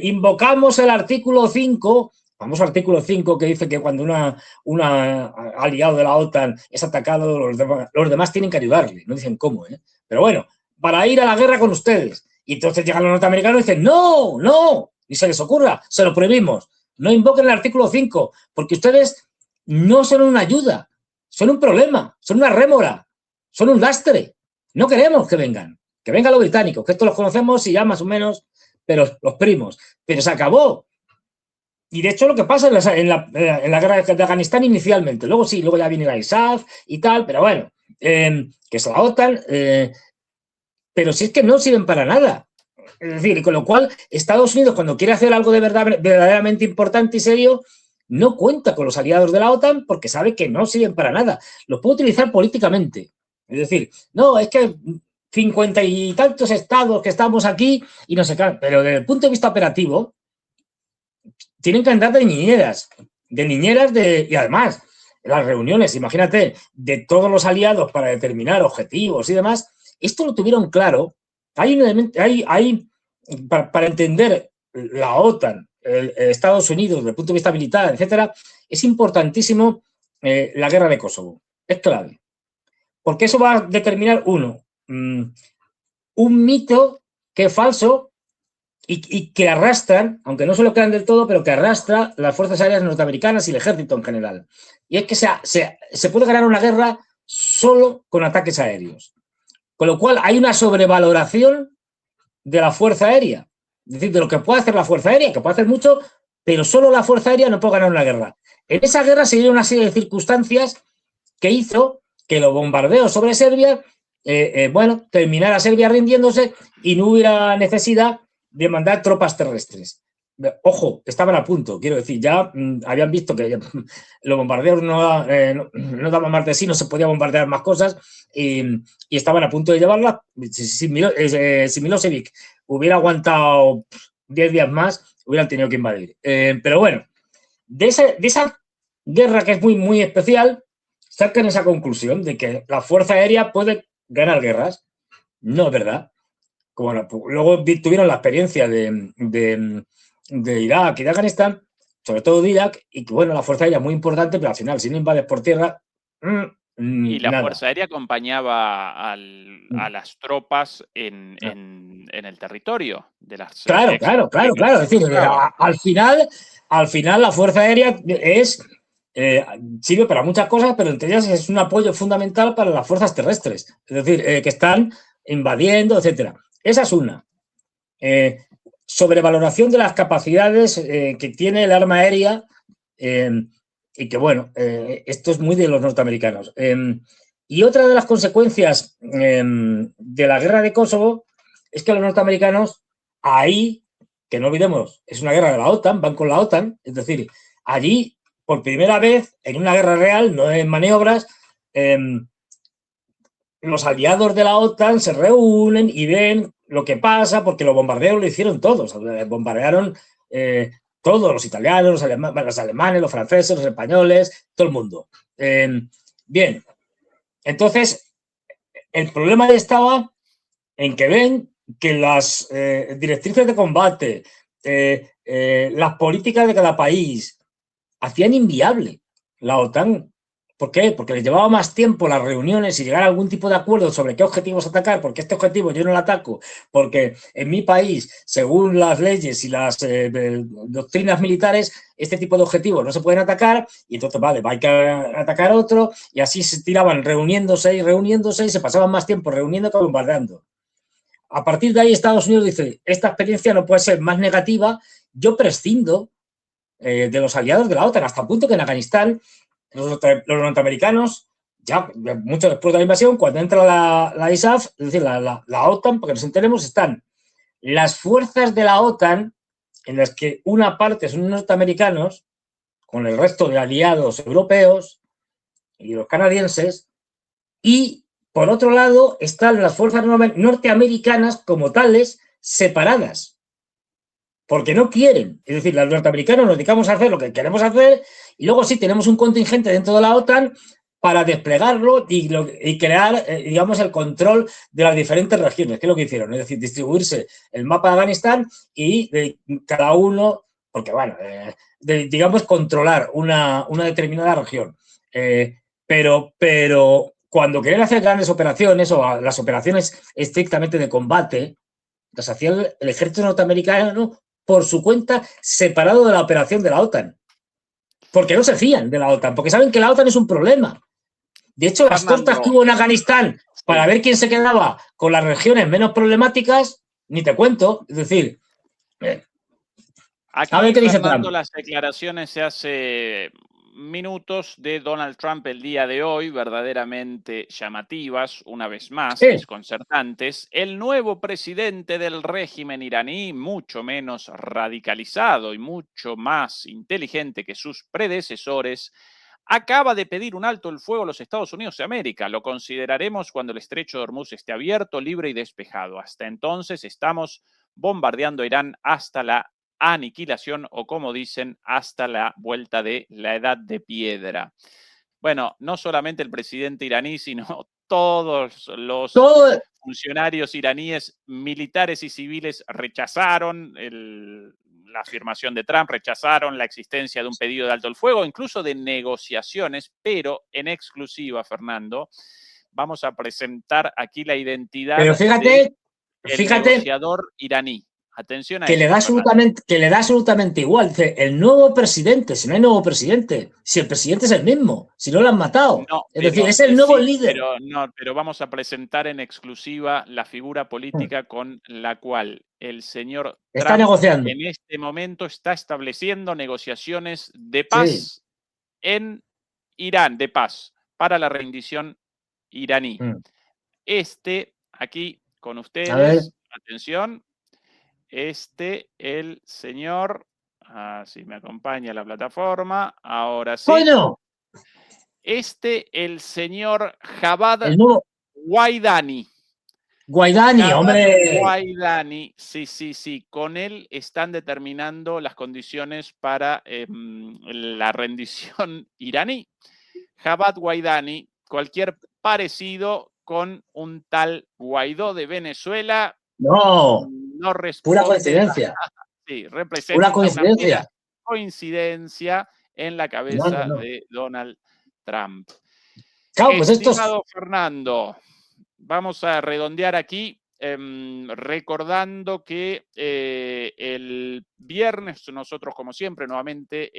invocamos el artículo 5, famoso artículo 5 que dice que cuando un aliado de la OTAN es atacado, los demás tienen que ayudarle, no dicen cómo, pero bueno, para ir a la guerra con ustedes. Y entonces llegan los norteamericanos y dicen, no, ni se les ocurra, se lo prohibimos, no invoquen el artículo 5, porque ustedes no son una ayuda, son un problema, son una rémora, son un lastre. No queremos que vengan los británicos, que estos los conocemos y ya más o menos, pero los primos. Pero se acabó. Y de hecho lo que pasa en la guerra de Afganistán inicialmente, luego sí, luego ya viene la ISAF y tal, pero bueno, que es la OTAN, pero si es que no sirven para nada. Es decir, con lo cual Estados Unidos cuando quiere hacer algo de verdad, verdaderamente importante y serio, no cuenta con los aliados de la OTAN porque sabe que no sirven para nada. Los puede utilizar políticamente. Es decir, no, es que 50 y tantos estados que estamos aquí y no sé qué, pero desde el punto de vista operativo tienen que andar de niñeras, y además las reuniones, imagínate, de todos los aliados para determinar objetivos y demás, esto lo tuvieron claro. Hay un elemento, para entender la OTAN, Estados Unidos, desde el punto de vista militar, etcétera, es importantísimo la guerra de Kosovo. Es clave. Porque eso va a determinar, un mito que es falso y que arrastran, aunque no se lo crean del todo, pero que arrastra las fuerzas aéreas norteamericanas y el ejército en general. Y es que se puede ganar una guerra solo con ataques aéreos. Con lo cual hay una sobrevaloración de la fuerza aérea. Es decir, de lo que puede hacer la fuerza aérea, que puede hacer mucho, pero solo la fuerza aérea no puede ganar una guerra. En esa guerra se dieron una serie de circunstancias que hizo que los bombardeos sobre Serbia, terminara Serbia rindiéndose y no hubiera necesidad de mandar tropas terrestres. Ojo, estaban a punto, quiero decir, ya habían visto que los bombardeos no daban más de sí, no se podía bombardear más cosas y estaban a punto de llevarlas. Si Milosevic hubiera aguantado 10 días más, hubieran tenido que invadir. Pero bueno, de esa guerra que es muy, muy especial, sacan esa conclusión de que la fuerza aérea puede ganar guerras. No es verdad. Luego tuvieron la experiencia de Irak y de Afganistán, sobre todo de Irak, y que bueno, la fuerza aérea es muy importante, pero al final, si no invades por tierra, y la nada. fuerza aérea acompañaba a las tropas en el territorio de las. Claro. Es decir, al final la fuerza aérea sirve para muchas cosas, pero entre ellas es un apoyo fundamental para las fuerzas terrestres, es decir, que están invadiendo, etcétera. Esa es una. Sobrevaloración de las capacidades que tiene el arma aérea y que, bueno, esto es muy de los norteamericanos. Y otra de las consecuencias de la guerra de Kosovo es que los norteamericanos ahí, que no olvidemos, es una guerra de la OTAN, van con la OTAN, es decir, allí, por primera vez, en una guerra real, no en maniobras, los aliados de la OTAN se reúnen y ven lo que pasa, porque los bombardeos lo hicieron todos. Bombardearon todos, los italianos, los alemanes, los franceses, los españoles, todo el mundo. Bien, entonces, el problema estaba en que ven que las directrices de combate, las políticas de cada país, hacían inviable la OTAN ¿Por qué? Porque les llevaba más tiempo las reuniones y llegar a algún tipo de acuerdo sobre qué objetivos atacar, porque este objetivo yo no lo ataco, porque en mi país, según las leyes y las doctrinas militares, este tipo de objetivos no se pueden atacar, y entonces, vale, hay que atacar otro, y así se tiraban reuniéndose y se pasaban más tiempo reuniendo que bombardeando. A partir de ahí, Estados Unidos dice, esta experiencia no puede ser más negativa, yo prescindo de los aliados de la OTAN, hasta el punto que en Afganistán los norteamericanos, ya mucho después de la invasión, cuando entra la ISAF, es decir, la OTAN, para que nos enteremos, están las fuerzas de la OTAN, en las que una parte son norteamericanos, con el resto de aliados europeos y los canadienses, y por otro lado están las fuerzas norteamericanas como tales, separadas, porque no quieren. Es decir, los norteamericanos nos dedicamos a hacer lo que queremos hacer y luego sí tenemos un contingente dentro de la OTAN para desplegarlo y crear, digamos, el control de las diferentes regiones, que es lo que hicieron, es decir, distribuirse el mapa de Afganistán y cada uno, porque bueno, digamos, controlar una determinada región. Pero cuando querían hacer grandes operaciones o las operaciones estrictamente de combate, las hacía el ejército norteamericano por su cuenta, separado de la operación de la OTAN. Porque no se fían de la OTAN, porque saben que la OTAN es un problema. De hecho, las tortas que hubo en Afganistán para ver quién se quedaba con las regiones menos problemáticas, ni te cuento. Es decir, aquí, a ver qué dice Fernando, Trump. las declaraciones se hace minutos de Donald Trump el día de hoy, verdaderamente llamativas, una vez más, Sí. desconcertantes. El nuevo presidente del régimen iraní, mucho menos radicalizado y mucho más inteligente que sus predecesores, acaba de pedir un alto el fuego a los Estados Unidos de América. Lo consideraremos cuando el estrecho de Hormuz esté abierto, libre y despejado. Hasta entonces estamos bombardeando a Irán hasta la aniquilación o, como dicen, hasta la vuelta de la edad de piedra. Bueno, no solamente el presidente iraní, sino todos los funcionarios iraníes, militares y civiles, rechazaron la afirmación de Trump, rechazaron la existencia de un pedido de alto el fuego, incluso de negociaciones, pero en exclusiva, Fernando, vamos a presentar aquí la identidad del negociador iraní. Atención a que esto, le da absolutamente igual. Dice, el nuevo presidente, si no hay nuevo presidente, si el presidente es el mismo, si no lo han matado. No, es decir, es el nuevo líder. Pero vamos a presentar en exclusiva la figura política con la cual el señor está Trump negociando. en este momento está estableciendo negociaciones de paz en Irán, de paz, para la rendición iraní. Aquí con ustedes, atención, el señor, si me acompaña la plataforma, ahora sí. ¡Bueno! El señor Javad Guaidani. Guaidani, hombre. Guaidani, sí. Con él están determinando las condiciones para la rendición iraní. Javad Guaidani, cualquier parecido con un tal Guaidó de Venezuela. No pura coincidencia. Sí, representa una coincidencia en la cabeza de Donald Trump. Claro, pues estimado Fernando, vamos a redondear aquí recordando que el viernes nosotros, como siempre, nuevamente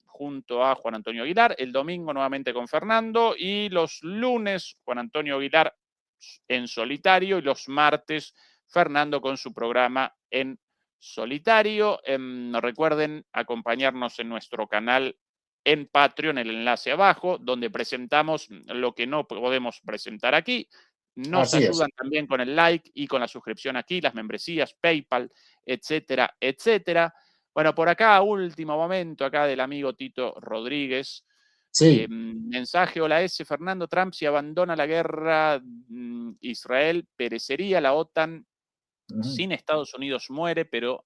junto a Juan Antonio Aguilar, el domingo nuevamente con Fernando y los lunes Juan Antonio Aguilar en solitario y los martes Fernando con su programa en solitario. Recuerden acompañarnos en nuestro canal en Patreon, el enlace abajo, donde presentamos lo que no podemos presentar aquí. Nos ayudan también con el like y con la suscripción aquí, las membresías, PayPal, etcétera, etcétera. Bueno, por acá, último momento, acá del amigo Tito Rodríguez. Mensaje, hola Fernando, Trump si abandona la guerra, Israel perecería, la OTAN sin Estados Unidos muere, pero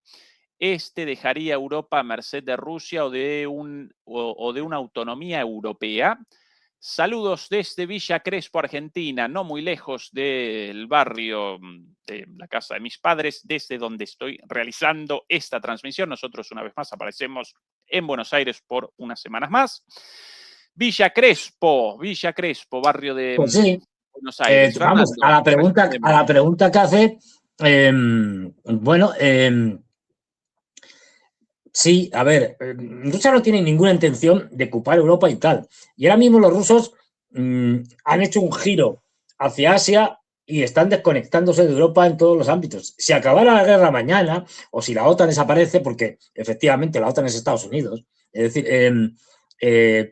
dejaría a Europa a merced de Rusia o de una autonomía europea. Saludos desde Villa Crespo, Argentina, no muy lejos del barrio de la casa de mis padres, desde donde estoy realizando esta transmisión. Nosotros una vez más aparecemos en Buenos Aires por unas semanas más. Villa Crespo, barrio de Pues sí, Buenos Aires. vamos, Fernando, a la pregunta que hace, bueno, sí, a ver, Rusia no tiene ninguna intención de ocupar Europa y tal. Y ahora mismo los rusos han hecho un giro hacia Asia y están desconectándose de Europa en todos los ámbitos. Si acabara la guerra mañana, o si la OTAN desaparece, porque efectivamente la OTAN es Estados Unidos, es decir,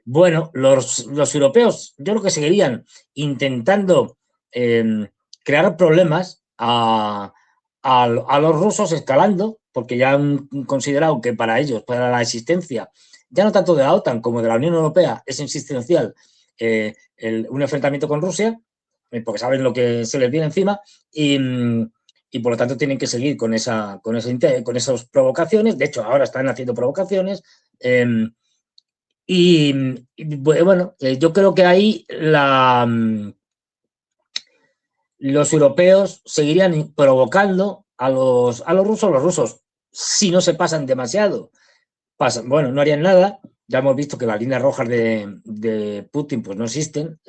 bueno, los europeos yo creo que seguirían intentando crear problemas a los rusos escalando, porque ya han considerado que para ellos, para la existencia, ya no tanto de la OTAN como de la Unión Europea, es existencial un enfrentamiento con Rusia, porque saben lo que se les viene encima, y por lo tanto tienen que seguir con esas provocaciones. De hecho, ahora están haciendo provocaciones. Bueno, yo creo que ahí los europeos seguirían provocando a los rusos. Los rusos, si no se pasan demasiado, bueno, no harían nada. Ya hemos visto que las líneas rojas de Putin pues no existen.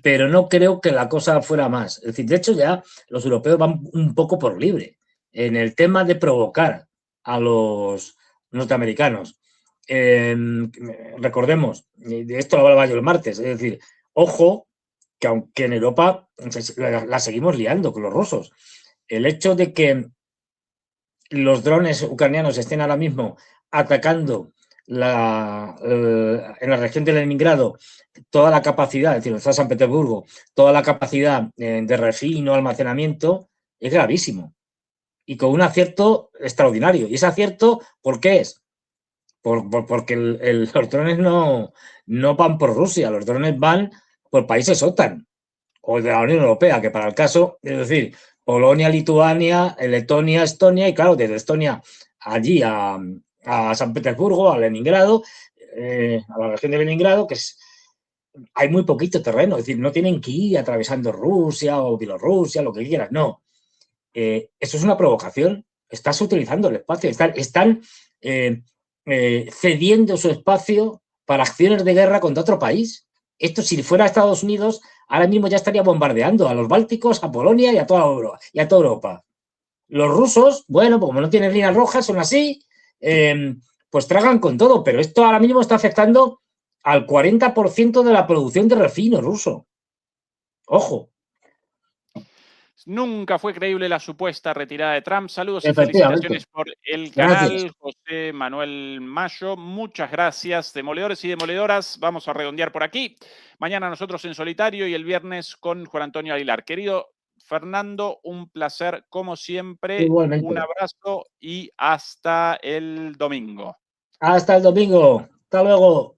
Pero no creo que la cosa fuera más. Es decir, de hecho ya los europeos van un poco por libre en el tema de provocar a los norteamericanos. Recordemos, de esto lo hablaba yo el martes, es decir, ojo, que aunque en Europa la seguimos liando con los rusos, el hecho de que los drones ucranianos estén ahora mismo atacando en la región de Leningrado toda la capacidad, es decir, en San Petersburgo, toda la capacidad de refino, almacenamiento, es gravísimo. Y con un acierto extraordinario. ¿Y ese acierto por qué es? Porque los drones no van por Rusia, los drones van por países OTAN o de la Unión Europea, que para el caso, es decir, Polonia, Lituania, Letonia, Estonia, y claro, desde Estonia allí a San Petersburgo, a Leningrado, a la región de Leningrado, que hay muy poquito terreno, es decir, no tienen que ir atravesando Rusia o Bielorrusia, lo que quieras, no. Eso es una provocación, estás utilizando el espacio, están cediendo su espacio para acciones de guerra contra otro país. Esto, si fuera Estados Unidos, ahora mismo ya estaría bombardeando a los bálticos, a Polonia y a toda Europa. Los rusos, bueno, como no tienen líneas rojas, son así, pues tragan con todo, pero esto ahora mismo está afectando al 40% de la producción de refino ruso. Ojo. Nunca fue creíble la supuesta retirada de Trump. Saludos y felicitaciones por el canal. Gracias. José Manuel Mayo, muchas gracias. Demoledores y demoledoras, vamos a redondear por aquí. Mañana nosotros en solitario y el viernes con Juan Antonio Aguilar. Querido Fernando, un placer como siempre. Igualmente. Un abrazo y hasta el domingo. Hasta el domingo. Hasta luego.